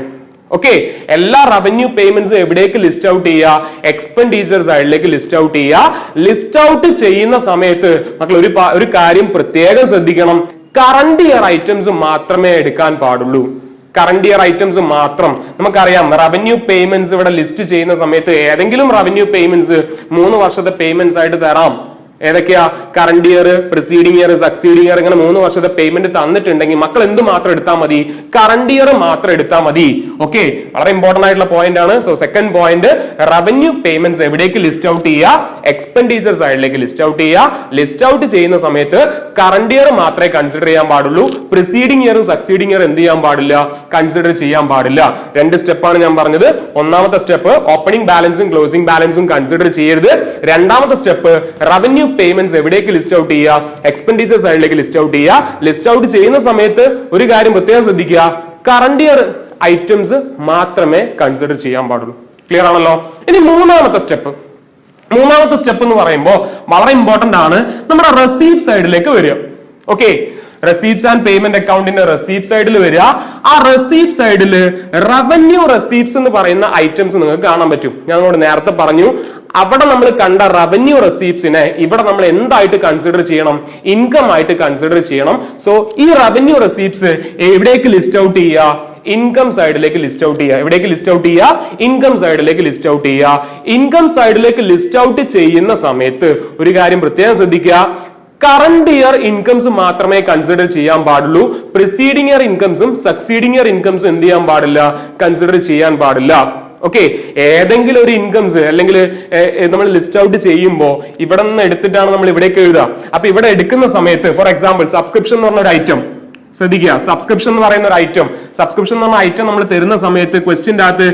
Okay, എല്ലാ റവന്യൂ പേയ്മെന്റ്സും എവിടേക്ക് ലിസ്റ്റ് ഔട്ട് ചെയ്യുക? എക്സ്പെൻഡിച്ചർ സൈഡിലേക്ക് ലിസ്റ്റ് ഔട്ട് ചെയ്യുക. ലിസ്റ്റ് ഔട്ട് ചെയ്യുന്ന സമയത്ത് മക്കൾ ഒരു കാര്യം പ്രത്യേകം ശ്രദ്ധിക്കണം. കറണ്ട് ഇയർ ഐറ്റംസ് മാത്രമേ എടുക്കാൻ പാടുള്ളൂ. കറണ്ട് ഇയർ ഐറ്റംസ് മാത്രം. നമുക്കറിയാം റവന്യൂ പേയ്മെന്റ്സ് ഇവിടെ ലിസ്റ്റ് ചെയ്യുന്ന സമയത്ത് ഏതെങ്കിലും റവന്യൂ പേയ്മെന്റ്സ് 3 വർഷത്തെ പേയ്മെന്റ്സ് ആയിട്ട് തരാം. ഏതൊക്കെയാ? Current year, preceding year, succeeding year, ഇങ്ങനെ 3 വർഷത്തെ പേയ്മെന്റ് തന്നിട്ടുണ്ടെങ്കിൽ മക്കൾ എന്ത് മാത്രം എടുത്താൽ മതി? കറണ്ട് ഇയർ മാത്രം എടുത്താൽ മതി. ഓക്കെ, വളരെ ഇമ്പോർട്ടന്റ് ആയിട്ടുള്ള പോയിന്റ് ആണ്. So second point, revenue payments എവിടേക്ക് ലിസ്റ്റ് ഔട്ട് ചെയ്യുക? എക്സ്പെൻഡിച്ചർ സൈഡിലേക്ക് ലിസ്റ്റ് ഔട്ട് ചെയ്യുക. ലിസ്റ്റ് ഔട്ട് ചെയ്യുന്ന സമയത്ത് കറണ്ട് ഇയർ മാത്രമേ കൺസിഡർ ചെയ്യാൻ പാടുള്ളൂ. പ്രിസീഡിംഗ് ഇയറും സക്സീഡിംഗ് ഇയർ എന്ത് ചെയ്യാൻ പാടില്ല? കൺസിഡർ ചെയ്യാൻ പാടില്ല. 2 സ്റ്റെപ്പാണ് ഞാൻ പറഞ്ഞത്. ഒന്നാമത്തെ സ്റ്റെപ്പ് ഓപ്പണിംഗ് ബാലൻസും ക്ലോസിംഗ് ബാലൻസും കൺസിഡർ ചെയ്യരുത്. രണ്ടാമത്തെ സ്റ്റെപ്പ് റവന്യൂ പേയ്മെന്റ്സ് എവിടേക്ക് ലിസ്റ്റ് ഔട്ട് ചെയ്യുക? എക്സ്പെൻഡിച്ചർ സൈഡിലേക്ക് ലിസ്റ്റ് ഔട്ട് ചെയ്യുക. ലിസ്റ്റ് ഔട്ട് ചെയ്യുന്ന സമയത്ത് ഒരു കാര്യം പ്രത്യേകം ശ്രദ്ധിക്കുക, കറണ്ട് ഇയർ ഐറ്റംസ് മാത്രമേ കൺസിഡർ ചെയ്യാൻ പാടുള്ളൂ. ക്ലിയർ ആണല്ലോ? ഇനി മൂന്നാമത്തെ സ്റ്റെപ്പ് എന്ന് പറയുമ്പോൾ വളരെ ഇമ്പോർട്ടന്റ് ആണ്. നമ്മുടെ റെസീപ്റ്റ് സൈഡിലേക്ക് വരിക. ഓക്കെ, റെസീപ്റ്റ്സ് ആൻഡ് പേയ്മെന്റ് അക്കൗണ്ടിന്റെ റെസീപ്റ്റ് സൈഡിൽ വരിക. ആ റെസീപ്റ്റ് സൈഡിൽ റവന്യൂ റെസീപ്റ്റ്സ് എന്ന് പറയുന്ന ഐറ്റംസ് നിങ്ങൾക്ക് കാണാൻ പറ്റും. ഞങ്ങളോട് നേരത്തെ പറഞ്ഞു, അവിടെ നമ്മൾ കണ്ട റവന്യൂ റെസീപ്റ്റ്സിനെ ഇവിടെ നമ്മൾ എന്തായിട്ട് കൺസിഡർ ചെയ്യണം? ഇൻകം ആയിട്ട് കൺസിഡർ ചെയ്യണം. സോ ഈ റവന്യൂ റെസീപ്റ്റ്സ് എവിടേക്ക് ലിസ്റ്റ് ഔട്ട് ചെയ്യുക? ഇൻകം സൈഡിലേക്ക് ലിസ്റ്റ് ഔട്ട് ചെയ്യുക. എവിടേക്ക് ലിസ്റ്റ് ഔട്ട് ചെയ്യുക? ഇൻകം സൈഡിലേക്ക് ലിസ്റ്റ് ഔട്ട് ചെയ്യുക. ഇൻകം സൈഡിലേക്ക് ലിസ്റ്റ് ഔട്ട് ചെയ്യുന്ന സമയത്ത് ഒരു കാര്യം പ്രത്യേകം ശ്രദ്ധിക്കുക, കറണ്ട് ഇയർ ഇൻകംസ് മാത്രമേ കൺസിഡർ ചെയ്യാൻ പാടുള്ളൂ. പ്രിസീഡിംഗ് ഇയർ ഇൻകംസും സക്സീഡിംഗ് ഇയർ ഇൻകംസും എന്ത് ചെയ്യാൻ പാടില്ല? കൺസിഡർ ചെയ്യാൻ പാടില്ല. ഓക്കെ, ഏതെങ്കിലും ഒരു ഇൻകംസ് അല്ലെങ്കിൽ നമ്മൾ ലിസ്റ്റ് ഔട്ട് ചെയ്യുമ്പോൾ ഇവിടെ നിന്ന് എടുത്തിട്ടാണ് നമ്മൾ ഇവിടേക്ക് എഴുതുക. അപ്പൊ ഇവിടെ എടുക്കുന്ന സമയത്ത് ഫോർ എക്സാമ്പിൾ സബ്സ്ക്രിപ്ഷൻ എന്ന് പറഞ്ഞ ഒരു ഐറ്റം ശ്രദ്ധിക്കുക. സബ്സ്ക്രിപ്ഷൻ എന്ന് പറയുന്ന ഒരു ഐറ്റം നമ്മൾ തരുന്ന സമയത്ത് ക്വസ്റ്റ്യന്റെ അകത്ത്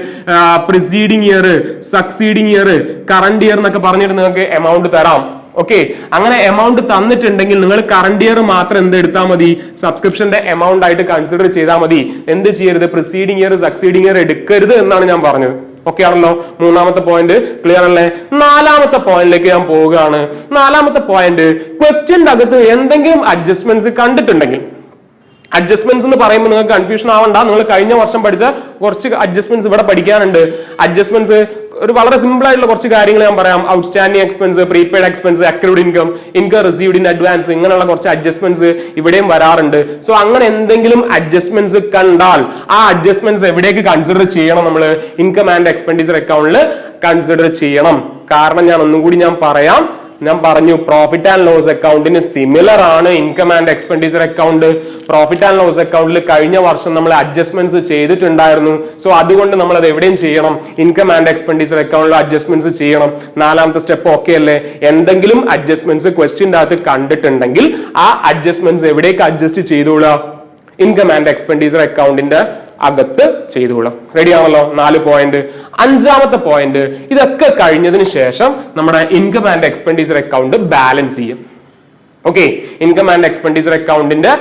preceding year, succeeding year, current year എന്നൊക്കെ പറഞ്ഞിട്ട് നിങ്ങൾക്ക് എമൗണ്ട് തരാം. ഓക്കെ, അങ്ങനെ എമൗണ്ട് തന്നിട്ടുണ്ടെങ്കിൽ നിങ്ങൾ കറണ്ട് ഇയർ മാത്രം എന്ത് എടുത്താൽ മതി? സബ്സ്ക്രിപ്ഷന്റെ എമൗണ്ട് ആയിട്ട് കൺസിഡർ ചെയ്താൽ മതി. എന്ത് ചെയ്യരുത്? പ്രിസീഡിംഗ് ഇയർ, സക്സീഡിംഗ് ഇയർ എടുക്കരുത് എന്നാണ് ഞാൻ പറഞ്ഞത്. ഓക്കെ ആണല്ലോ? മൂന്നാമത്തെ പോയിന്റ് ക്ലിയർ അല്ലേ? നാലാമത്തെ പോയിന്റിലേക്ക് ഞാൻ പോവുകയാണ്. നാലാമത്തെ പോയിന്റ്, ക്വസ്റ്റ്യന്റെ അകത്ത് എന്തെങ്കിലും അഡ്ജസ്റ്റ്മെന്റ്സ് കണ്ടിട്ടുണ്ടെങ്കിൽ, അഡ്ജസ്റ്റ്മെന്റ്സ് എന്ന് പറയുമ്പോൾ നിങ്ങൾക്ക് കൺഫ്യൂഷൻ ആവണ്ട. നിങ്ങൾ കഴിഞ്ഞ വർഷം പഠിച്ച കുറച്ച് അഡ്ജസ്റ്റ്മെന്റ്സ് ഇവിടെ പഠിക്കാനുണ്ട്. അഡ്ജസ്റ്റ്മെന്റ്സ് ഒരു വളരെ സിമ്പിൾ ആയിട്ടുള്ള കുറച്ച് കാര്യങ്ങൾ ഞാൻ പറയാം. Outstanding expense, prepaid expense, accrued income, income received in advance, ഇങ്ങനെയുള്ള കുറച്ച് അഡ്ജസ്റ്റ്മെന്റ്സ് ഇവിടെയും വരാറുണ്ട്. സോ അങ്ങനെ എന്തെങ്കിലും അഡ്ജസ്റ്റ്മെന്റ്സ് കണ്ടാൽ ആ അഡ്ജസ്റ്റ്മെന്റ്സ് എവിടേക്ക് കൺസിഡർ ചെയ്യണം? നമ്മൾ ഇൻകം ആൻഡ് എക്സ്പെൻഡിച്ചർ അക്കൗണ്ടിൽ കൺസിഡർ ചെയ്യണം. കാരണം ഞാൻ ഒന്നും കൂടി പറയാം. ഞാൻ പറഞ്ഞു, പ്രോഫിറ്റ് ആൻഡ് ലോസ് അക്കൗണ്ടിന് സിമിലർ ആണ് income and expenditure account. Profit and loss അക്കൗണ്ടിൽ കഴിഞ്ഞ വർഷം നമ്മൾ അഡ്ജസ്റ്റ്മെന്റ്സ് ചെയ്തിട്ടുണ്ടായിരുന്നു. സോ അതുകൊണ്ട് നമ്മൾ അത് എവിടെയും ചെയ്യണം? ഇൻകം ആൻഡ് എക്സ്പെൻഡിച്ചർ അക്കൗണ്ടിൽ അഡ്ജസ്റ്റ്മെന്റ്സ് ചെയ്യണം. നാലാമത്തെ സ്റ്റെപ്പ് ഓക്കെ അല്ലേ? എന്തെങ്കിലും അഡ്ജസ്റ്റ്മെന്റ്സ് ക്വസ്റ്റ്യന്റെ അകത്ത് കണ്ടിട്ടുണ്ടെങ്കിൽ ആ അഡ്ജസ്റ്റ്മെന്റ്സ് എവിടേക്ക് അഡ്ജസ്റ്റ് ചെയ്തോളാം? ഇൻകം ആൻഡ് എക്സ്പെൻഡിച്ചർ അക്കൗണ്ടിന്റെ അകത്ത് ചെയ്തുകൊള്ളാം. റെഡി ആണല്ലോ? 4 പോയിന്റ്. അഞ്ചാമത്തെ പോയിന്റ്, ഇതൊക്കെ കഴിഞ്ഞതിന് ശേഷം നമ്മുടെ income and expenditure account balance ചെയ്യും. ഓക്കെ, ഇൻകം ആൻഡ് എക്സ്പെൻഡിച്ചർ അക്കൗണ്ടിന്റെ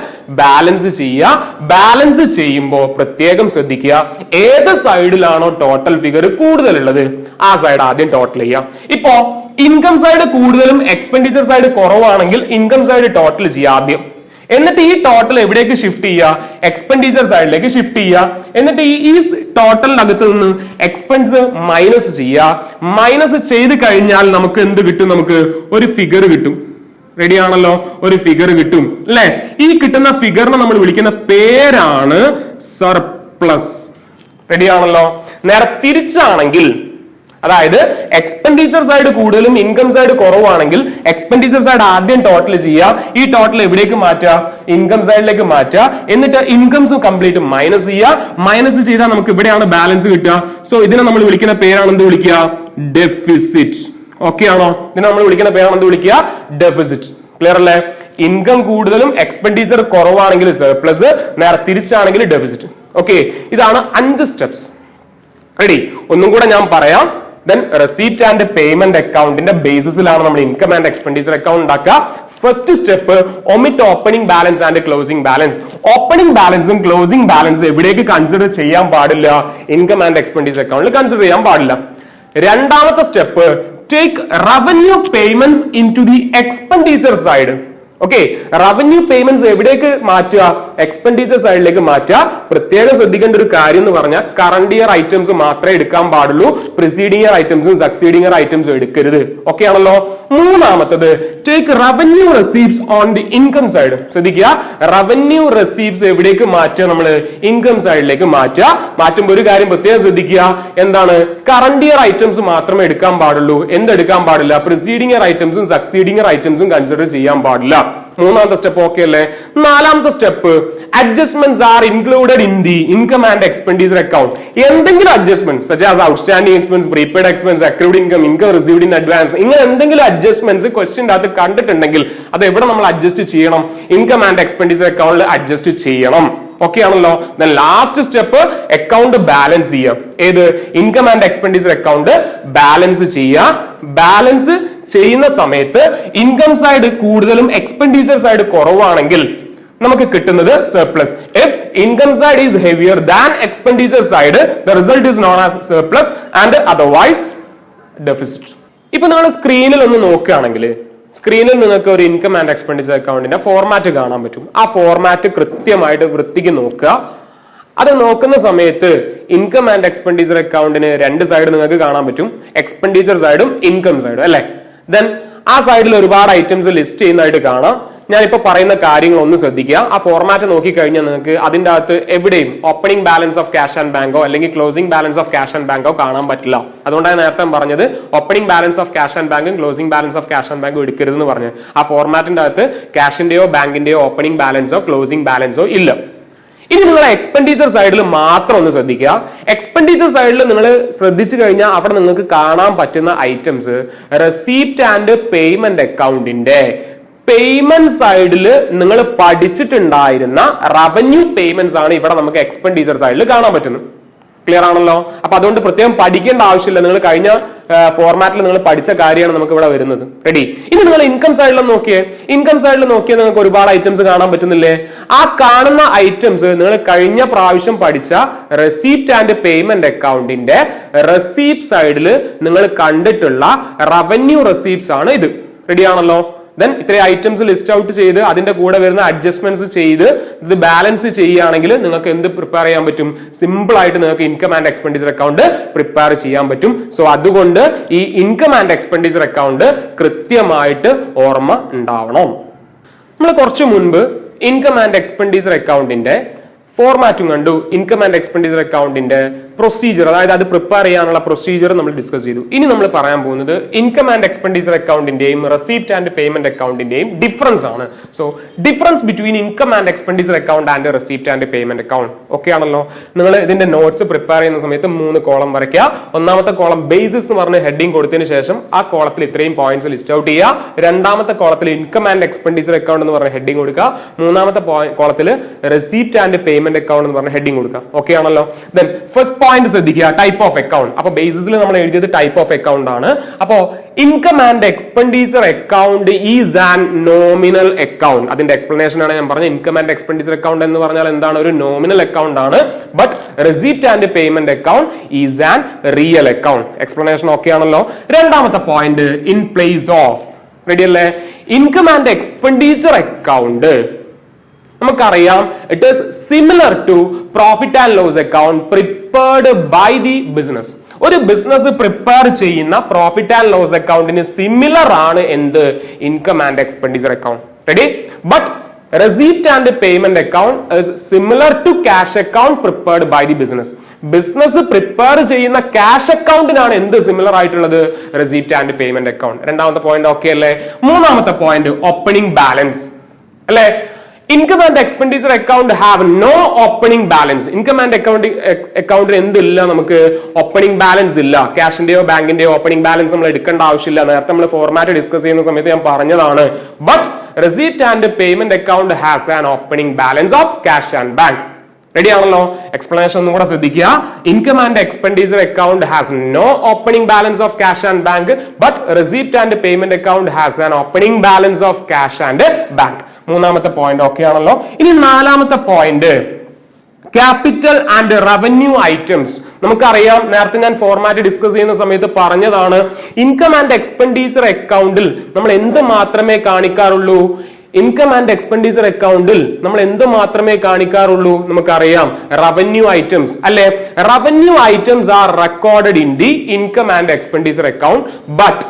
ബാലൻസ് ചെയ്യുക. ബാലൻസ് ചെയ്യുമ്പോൾ പ്രത്യേകം ശ്രദ്ധിക്കുക, ഏത് സൈഡിലാണോ ടോട്ടൽ ഫിഗർ കൂടുതലുള്ളത് ആ സൈഡ് ആദ്യം ടോട്ടൽ ചെയ്യാം. ഇപ്പോ ഇൻകം സൈഡ് കൂടുതലും എക്സ്പെൻഡിച്ചർ സൈഡ് കുറവാണെങ്കിൽ ഇൻകം സൈഡ് ടോട്ടൽ ചെയ്യുക ആദ്യം. എന്നിട്ട് ഈ ടോട്ടൽ എവിടേക്ക് ഷിഫ്റ്റ് ചെയ്യുക? എക്സ്പെൻഡിച്ചർ സൈഡിലേക്ക് ഷിഫ്റ്റ് ചെയ്യുക. എന്നിട്ട് ഈ ടോട്ടലിനകത്ത് നിന്ന് എക്സ്പെൻസ് മൈനസ് ചെയ്യുക. മൈനസ് ചെയ്ത് കഴിഞ്ഞാൽ നമുക്ക് എന്ത് കിട്ടും? നമുക്ക് ഒരു ഫിഗർ കിട്ടും. റെഡി ആണല്ലോ? ഒരു ഫിഗർ കിട്ടും അല്ലെ? ഈ കിട്ടുന്ന ഫിഗറിനെ നമ്മൾ വിളിക്കുന്ന പേരാണ് സർപ്ലസ്. റെഡി ആണല്ലോ? നേരെ തിരിച്ചാണെങ്കിൽ, അതായത് എക്സ്പെൻഡിച്ചർ സൈഡ് കൂടുതലും ഇൻകം സൈഡ് കുറവാണെങ്കിൽ എക്സ്പെൻഡിച്ചർ സൈഡ് ആദ്യം ടോട്ടൽ ചെയ്യുക. ഈ ടോട്ടൽ എവിടേക്ക് മാറ്റുക? ഇൻകം സൈഡിലേക്ക് മാറ്റുക. എന്നിട്ട് ഇൻകംസും കംപ്ലീറ്റ് മൈനസ് ചെയ്യുക. മൈനസ് ചെയ്താൽ നമുക്ക് ഇവിടെയാണ് ബാലൻസ് കിട്ടുക. സോ ഇതിനെ നമ്മൾ വിളിക്കുന്ന പേരാണ് എന്ത് വിളിക്കുക? ഡെഫിസിറ്റ്. ഓക്കെ ആണോ? ഇതിനെ നമ്മൾ വിളിക്കുന്ന പേരാണ് എന്ത് വിളിക്കുക? ഡെഫിസിറ്റ്. ക്ലിയർ അല്ലേ? ഇൻകം കൂടുതലും എക്സ്പെൻഡിച്ചർ കുറവാണെങ്കിൽ സർപ്ലസ്, നേരെ തിരിച്ചാണെങ്കിൽ ഡെഫിസിറ്റ്. ഓക്കെ, ഇതാണ് 5 സ്റ്റെപ്സ്. റെഡി? ഒന്നും കൂടെ ഞാൻ പറയാം. Then റെസീപ്റ്റ് ആൻഡ് പേയ്മെന്റ് അക്കൗണ്ടിന്റെ ബേസിസിലാണ് നമ്മൾ ഇൻകം ആൻഡ് എക്സ്പെൻഡിച്ചർ അക്കൗണ്ട് ഉണ്ടാക്കുക. First step, omit opening balance and closing balance. Opening ബാലൻസും ക്ലോസിംഗ് ബാലൻസും എവിടേക്ക് കൺസിഡർ ചെയ്യാൻ പാടില്ല? ഇൻകം ആൻഡ് എക്സ്പെൻഡിച്ചർ അക്കൗണ്ടിൽ കൺസിഡർ ചെയ്യാൻ പാടില്ല. രണ്ടാമത്തെ step, take revenue payments in to the expenditure side. Okay, revenue payments എവിടേക്ക് മാറ്റുക? എക്സ്പെൻഡിച്ചർ സൈഡിലേക്ക് മാറ്റുക. പ്രത്യേകം ശ്രദ്ധിക്കേണ്ട ഒരു കാര്യം എന്ന് പറഞ്ഞാൽ കറണ്ട് ഇയർ ഐറ്റംസ് മാത്രമേ എടുക്കാൻ പാടുള്ളൂ. പ്രിസീഡിംഗ് ഇയർ ഐറ്റംസും സക്സീഡിംഗ് ഇയർ ഐറ്റംസും എടുക്കരുത്. ഓക്കെ ആണല്ലോ? മൂന്നാമത്തത്, take revenue receipts on the income side. ശ്രദ്ധിക്കുക, റവന്യൂ റെസീപ്റ്റ്സ് എവിടേക്ക് മാറ്റുക? നമ്മൾ ഇൻകം സൈഡിലേക്ക് മാറ്റുക. മാറ്റുമ്പോൾ ഒരു കാര്യം പ്രത്യേകം ശ്രദ്ധിക്കുക, എന്താണ്? കറണ്ട് ഇയർ ഐറ്റംസ് മാത്രമേ എടുക്കാൻ പാടുള്ളൂ. എന്തെടുക്കാൻ പാടില്ല? പ്രിസീഡിംഗ് ഇയർ ഐറ്റംസും സക്സീഡിംഗ് ഇയർ ഐറ്റംസും കൺസിഡർ ചെയ്യാൻ പാടില്ല. മൂന്നാമത്തെ സ്റ്റെപ്പ് ഓക്കെ അല്ലേ? നാലാമത്തെ step, adjustments are included in the income and expenditure account. എന്തെങ്കിലും adjustment such as outstanding expense, prepaid expense, accrued income, income received in advance, ഇങ്ങനെ എന്തെങ്കിലും അഡ്ജസ്റ്റ്മെന്റ്സ് ക്വസ്റ്റ്യന്റെ അകത്ത് കണ്ടിട്ടുണ്ടെങ്കിൽ അത് എവിടെ നമ്മൾ അഡ്ജസ്റ്റ് ചെയ്യണം? ഇൻകം ആൻഡ് എക്സ്പെൻഡിച്ചർ അക്കൗണ്ടിൽ അഡ്ജസ്റ്റ് ചെയ്യണം. ഓക്കെ ആണല്ലോ? ലാസ്റ്റ് സ്റ്റെപ്പ്, അക്കൗണ്ട് ബാലൻസ് ചെയ്യുക. ഏത്? Income and expenditure account balance ചെയ്യുക. ബാലൻസ് ചെയ്യുന്ന സമയത്ത് ഇൻകം സൈഡ് കൂടുതലും എക്സ്പെൻഡിച്ചർ സൈഡ് കുറവാണെങ്കിൽ നമുക്ക് കിട്ടുന്നത് surplus. If income side is heavier than expenditure side the result is known as surplus and otherwise deficit. ഇപ്പൊ നിങ്ങൾ സ്ക്രീനിൽ ഒന്ന് നോക്കുകയാണെങ്കിൽ സ്ക്രീനിൽ നിങ്ങൾക്ക് ഒരു ഇൻകം ആൻഡ് എക്സ്പെൻഡിച്ചർ അക്കൗണ്ടിന്റെ ഫോർമാറ്റ് കാണാൻ പറ്റും. ആ ഫോർമാറ്റ് കൃത്യമായിട്ട് വൃത്തിക്ക് നോക്കുക. അത് നോക്കുന്ന സമയത്ത് ഇൻകം ആൻഡ് എക്സ്പെൻഡിച്ചർ അക്കൗണ്ടിന് രണ്ട് സൈഡ് നിങ്ങൾക്ക് കാണാൻ പറ്റും, എക്സ്പെൻഡിച്ചർ സൈഡും ഇൻകം സൈഡും അല്ലെ. ദെൻ ആ സൈഡിൽ ഒരുപാട് ഐറ്റംസ് ലിസ്റ്റ് ചെയ്യുന്നതായിട്ട് കാണാം. ഞാനിപ്പോ പറയുന്ന കാര്യങ്ങൾ ഒന്ന് ശ്രദ്ധിക്കുക. ആ ഫോർമാറ്റ് നോക്കിക്കഴിഞ്ഞാൽ നിങ്ങൾക്ക് അതിന്റെ അകത്ത് എവിടെയും opening balance of cash and ബാങ്കോ അല്ലെങ്കിൽ closing balance of cash and ബാങ്കോ കാണാൻ പറ്റില്ല. അതുകൊണ്ടാണ് നേരത്തെ പറഞ്ഞത് opening balance of cash and ബാങ്കും closing balance of cash and ബാങ്കും എടുക്കരുതെന്ന് പറഞ്ഞു. ആ ഫോർമാറ്റിന്റെ അകത്ത് ക്യാഷിന്റെയോ ബാങ്കിന്റെയോ ഓപ്പണിംഗ് ബാലൻസോ ക്ലോസിംഗ് ബാലൻസോ ഇല്ല. ഇനി നിങ്ങൾ എക്സ്പെൻഡിച്ചർ സൈഡിൽ മാത്രം ഒന്ന് ശ്രദ്ധിക്കുക. എക്സ്പെൻഡിച്ചർ സൈഡിൽ നിങ്ങൾ ശ്രദ്ധിച്ചു കഴിഞ്ഞാൽ അവിടെ നിങ്ങൾക്ക് കാണാൻ പറ്റുന്ന ഐറ്റംസ് റെസീപ്റ്റ് ആൻഡ് പേയ്മെന്റ് അക്കൗണ്ടിന്റെ പേയ്മെന്റ് സൈഡിൽ നിങ്ങൾ പഠിച്ചിട്ടുണ്ടായിരുന്ന റവന്യൂ പേയ്മെന്റ്സ് ആണ് ഇവിടെ നമുക്ക് എക്സ്പെൻഡിച്ചർ സൈഡിൽ കാണാൻ പറ്റുന്നത്. ക്ലിയർ ആണല്ലോ? അപ്പൊ അതുകൊണ്ട് പ്രത്യേകം പഠിക്കേണ്ട ആവശ്യമില്ല. നിങ്ങൾ കഴിഞ്ഞ ഫോർമാറ്റിൽ നിങ്ങൾ പഠിച്ച കാര്യമാണ് നമുക്ക് ഇവിടെ വരുന്നത്. റെഡി? ഇനി നിങ്ങൾ ഇൻകം സൈഡിൽ നോക്കിയേ. ഇൻകം സൈഡിൽ നോക്കിയാൽ നിങ്ങൾക്ക് ഒരുപാട് ഐറ്റംസ് കാണാൻ പറ്റുന്നില്ലേ? ആ കാണുന്ന ഐറ്റംസ് നിങ്ങൾ കഴിഞ്ഞ പ്രാവശ്യം പഠിച്ച റെസീപ്റ്റ് ആൻഡ് പേയ്മെന്റ് അക്കൗണ്ടിന്റെ റെസീപ്റ്റ് സൈഡിൽ നിങ്ങൾ കണ്ടിട്ടുള്ള റവന്യൂ റെസീപ്റ്റ്സ് ആണ് ഇത്. റെഡി ആണല്ലോ? ദെൻ ഇത്രയും ഐറ്റംസ് ലിസ്റ്റ് ഔട്ട് ചെയ്ത് അതിന്റെ കൂടെ വരുന്ന അഡ്ജസ്റ്റ്മെന്റ്സ് ചെയ്ത് ഇത് ബാലൻസ് ചെയ്യുകയാണെങ്കിൽ നിങ്ങൾക്ക് എന്ത് പ്രിപ്പയർ ചെയ്യാൻ പറ്റും? സിമ്പിൾ ആയിട്ട് നിങ്ങൾക്ക് income and expenditure account prepare ചെയ്യാൻ പറ്റും. സോ അതുകൊണ്ട് ഈ ഇൻകം ആൻഡ് എക്സ്പെൻഡിച്ചർ അക്കൗണ്ട് കൃത്യമായിട്ട് ഓർമ്മ ഉണ്ടാവണം. നമ്മൾ കുറച്ചു മുൻപ് ഇൻകം ആൻഡ് എക്സ്പെൻഡിച്ചർ അക്കൗണ്ടിന്റെ ഫോർമാറ്റും കണ്ടു. ഇൻകം ആൻഡ് എക്സ്പെൻഡിച്ചർ അക്കൗണ്ടിന്റെ പ്രൊസീജിയർ, അതായത് അത് പ്രിപ്പയർ ചെയ്യാനുള്ള പ്രൊസീജിയർ നമ്മൾ ഡിസ്കസ് ചെയ്തു. ഇനി നമ്മൾ പറയാൻ പോകുന്നത് ഇൻകം ആൻഡ് എക്സ്പെൻഡിച്ചർ അക്കൗണ്ടിന്റെയും റെസീപ്റ്റ് ആൻഡ് പേയ്മെന്റ് അക്കൗണ്ടിന്റെയും ഡിഫറൻസ് ആണ്. So difference between income and expenditure account and receipt and payment account. Okay ആണല്ലോ? നിങ്ങൾ ഇതിന്റെ നോട്ട്സ് പ്രിപ്പയർ ചെയ്യുന്ന സമയത്ത് 3 കോളം വരയ്ക്കുക. ഒന്നാമത്തെ കോളം ബേസിസ് എന്ന് പറഞ്ഞ് ഹെഡിങ് കൊടുത്തതിന് ശേഷം ആ കോളത്തിൽ ഇത്രയും പോയിന്റ്സ് ലിസ്റ്റ് ഔട്ട് ചെയ്യുക. രണ്ടാമത്തെ കോളത്തിൽ ഇൻകം ആൻഡ് എക്സ്പെൻഡിച്ചർ അക്കൗണ്ട് എന്ന് പറഞ്ഞ ഹെഡിങ് കൊടുക്കുക. മൂന്നാമത്തെ കോളത്തിൽ റെസീപ്റ്റ് ആൻഡ് പേയ്മെന്റ് അക്കൗണ്ട് എന്ന് പറഞ്ഞ ഹെഡിങ് കൊടുക്കുക. ഓക്കെ ആണല്ലോ? ദെൻ ഫസ്റ്റ് പോയിന്റ് ശ്രദ്ധിക്കുക, ടൈപ്പ് ഓഫ് അക്കൗണ്ട്. അപ്പൊ ബേസിസിൽ നമ്മൾ എഴുതിയത് ടൈപ്പ് ഓഫ് അക്കൗണ്ട് ആണ്. അപ്പോ income and expenditure account is an nominal account. അതിന്റെ എക്സ്പ്ലനേഷൻ ആണ് ഞാൻ പറഞ്ഞത്. ഇൻകം ആൻഡ് എക്സ്പെൻഡിച്ചർ അക്കൗണ്ട് എന്ന് പറഞ്ഞാൽ എന്താണ്? ഒരു നോമിനൽ അക്കൗണ്ട് ആണ്. But receipt and payment account is an real account. Explanation okay ആണല്ലോ? രണ്ടാമത്തെ point, in place of. Ready അല്ലേ? ഇൻകം ആൻഡ് എക്സ്പെൻഡിച്ചർ അക്കൗണ്ട് നമുക്കറിയാം it is similar to profit and loss account prepared by the business. ഒരു business prepare ചെയ്യുന്ന profit and loss അക്കൗണ്ടിന് similar ആണ് എന്ത്? Income and expenditure account. Ready? But receipt and payment account is similar to cash account prepared by the business. Business prepare ചെയ്യുന്ന cash അക്കൗണ്ടിനാണ് എന്ത് similar ആയിട്ടുള്ളത്? Receipt and payment account. രണ്ടാമത്തെ point okay അല്ലേ? മൂന്നാമത്തെ പോയിന്റ്, ഓപ്പണിംഗ് ബാലൻസ് അല്ലെ? Income and expenditure account have no opening balance. Income and അക്കൗണ്ടിന് എന്തില്ല? നമുക്ക് ഓപ്പണിംഗ് ബാലൻസ് ഇല്ല. ക്യാഷിന്റെയോ ബാങ്കിന്റെയോ ഓപ്പണിംഗ് ബാലൻസ് നമ്മൾ എടുക്കേണ്ട ആവശ്യമില്ല. നേരത്തെ നമ്മൾ ഫോർമാറ്റ് ഡിസ്കസ് ചെയ്യുന്ന സമയത്ത് ഞാൻ പറഞ്ഞതാണ്. But receipt and payment account has an opening balance of cash and bank. Ready ആണല്ലോ? എക്സ്പ്ലനേഷൻ ഒന്നും കൂടെ ശ്രദ്ധിക്കുക. Income and expenditure account has no opening balance of cash and bank, but receipt and payment account has an opening balance of cash and bank. മൂന്നാമത്തെ point okay ആണല്ലോ? ഇനി നാലാമത്തെ point, capital and revenue items. നമുക്കറിയാം, നേരത്തെ ഞാൻ format discuss ചെയ്യുന്ന സമയത്ത് പറഞ്ഞതാണ്, ഇൻകം ആൻഡ് എക്സ്പെൻഡിച്ചർ അക്കൗണ്ടിൽ നമ്മൾ എന്ത് മാത്രമേ കാണിക്കാറുള്ളൂ? ഇൻകം ആൻഡ് എക്സ്പെൻഡിച്ചർ അക്കൗണ്ടിൽ നമ്മൾ എന്ത് മാത്രമേ കാണിക്കാറുള്ളൂ? നമുക്കറിയാം, റവന്യൂ ഐറ്റംസ് അല്ലെ? Revenue items are recorded in the income and expenditure account. But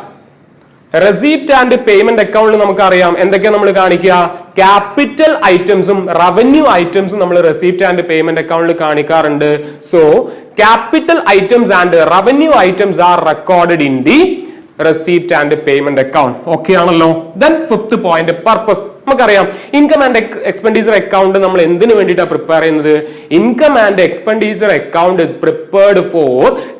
receipt and payment അക്കൗണ്ടിൽ നമുക്കറിയാം എന്തൊക്കെയാ നമ്മൾ കാണിക്കുക? ക്യാപിറ്റൽ ഐറ്റംസും റവന്യൂ ഐറ്റംസും നമ്മൾ റെസീപ്റ്റ് ആൻഡ് പേയ്മെന്റ് അക്കൗണ്ടിൽ കാണിക്കാറുണ്ട്. So capital items and revenue items are recorded in the receipt and payment account. Okay ആണല്ലോ? Then fifth point, purpose. നമുക്കറിയാം ഇൻകം ആൻഡ് എക്സ്പെൻഡിച്ചർ അക്കൗണ്ട് നമ്മൾ എന്തിനു വേണ്ടിയിട്ടാണ് പ്രിപ്പയർ ചെയ്യുന്നത്? Income and expenditure account is prepared for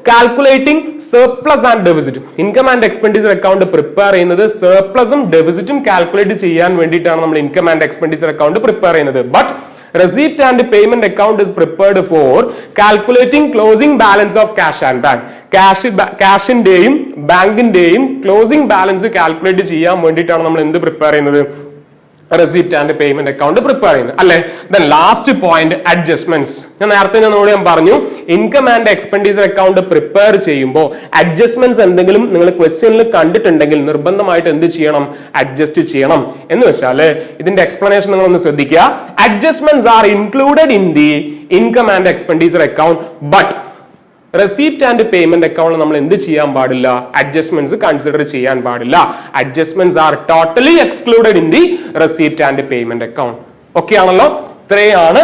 calculating surplus and deficit. Income and expenditure account prepare ചെയ്യുന്നത് സർപ്ലസും ഡെഫിസിറ്റും calculate ചെയ്യാൻ വേണ്ടിയിട്ടാണ് നമ്മൾ income and expenditure account prepare ചെയ്യുന്നത്. But receipt and payment account is prepared for calculating closing balance of cash and bank. ക്യാഷിന്റെയും ബാങ്കിന്റെയും closing balance calculate ചെയ്യാൻ വേണ്ടിയിട്ടാണ് നമ്മൾ എന്ത് പ്രിപ്പയർ ചെയ്യുന്നത്? Receipt and payment account prepare ചെയ്യുന്നത് അല്ലെ. Then last point adjustments. ഞാൻ നേരത്തെ ഞാൻ പറഞ്ഞു income and expenditure account prepare ചെയ്യുമ്പോൾ അഡ്ജസ്റ്റ്മെന്റ്സ് എന്തെങ്കിലും നിങ്ങൾ ക്വസ്റ്റ്യനിൽ കണ്ടിട്ടുണ്ടെങ്കിൽ നിർബന്ധമായിട്ട് എന്ത് ചെയ്യണം? അഡ്ജസ്റ്റ് ചെയ്യണം. എന്ന് വെച്ചാല് ഇതിന്റെ എക്സ്പ്ലനേഷൻ നിങ്ങൾ ഒന്ന് ശ്രദ്ധിക്കുക. Adjustments are included in the income and expenditure account but receipt and payment account നമ്മൾ എന്ത് ചെയ്യാൻ പാടില്ല? അഡ്ജസ്റ്റ്മെന്റ്സ് കൺസിഡർ ചെയ്യാൻ പാടില്ല. Adjustments are totally excluded in the receipt and payment account. Okay ആണല്ലോ? ഇത്രയാണ്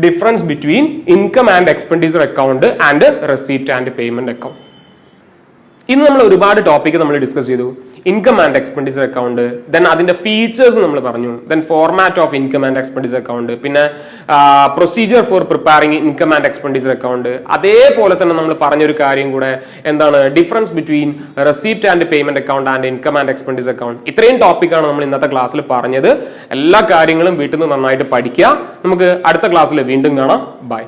difference between income and expenditure account and receipt and payment account. ഇന്ന് നമ്മൾ ഒരുപാട് ടോപ്പിക് നമ്മൾ ഡിസ്കസ് ചെയ്തു. Income and expenditure account, then അതിന്റെ ഫീച്ചേഴ്സ് നമ്മൾ പറഞ്ഞു, then format of income and expenditure account, പിന്നെ procedure for preparing income and expenditure account. അതേപോലെ തന്നെ നമ്മൾ പറഞ്ഞൊരു കാര്യം കൂടെ എന്താണ്? Difference between receipt and payment account and income and expenditure account. ഇത്രയും ടോപ്പിക്കാണ് നമ്മൾ ഇന്നത്തെ ക്ലാസ്സിൽ പറഞ്ഞത്. എല്ലാ കാര്യങ്ങളും വീട്ടിൽ നിന്ന് നന്നായിട്ട് പഠിക്കുക. നമുക്ക് അടുത്ത ക്ലാസ്സിൽ വീണ്ടും കാണാം. ബൈ.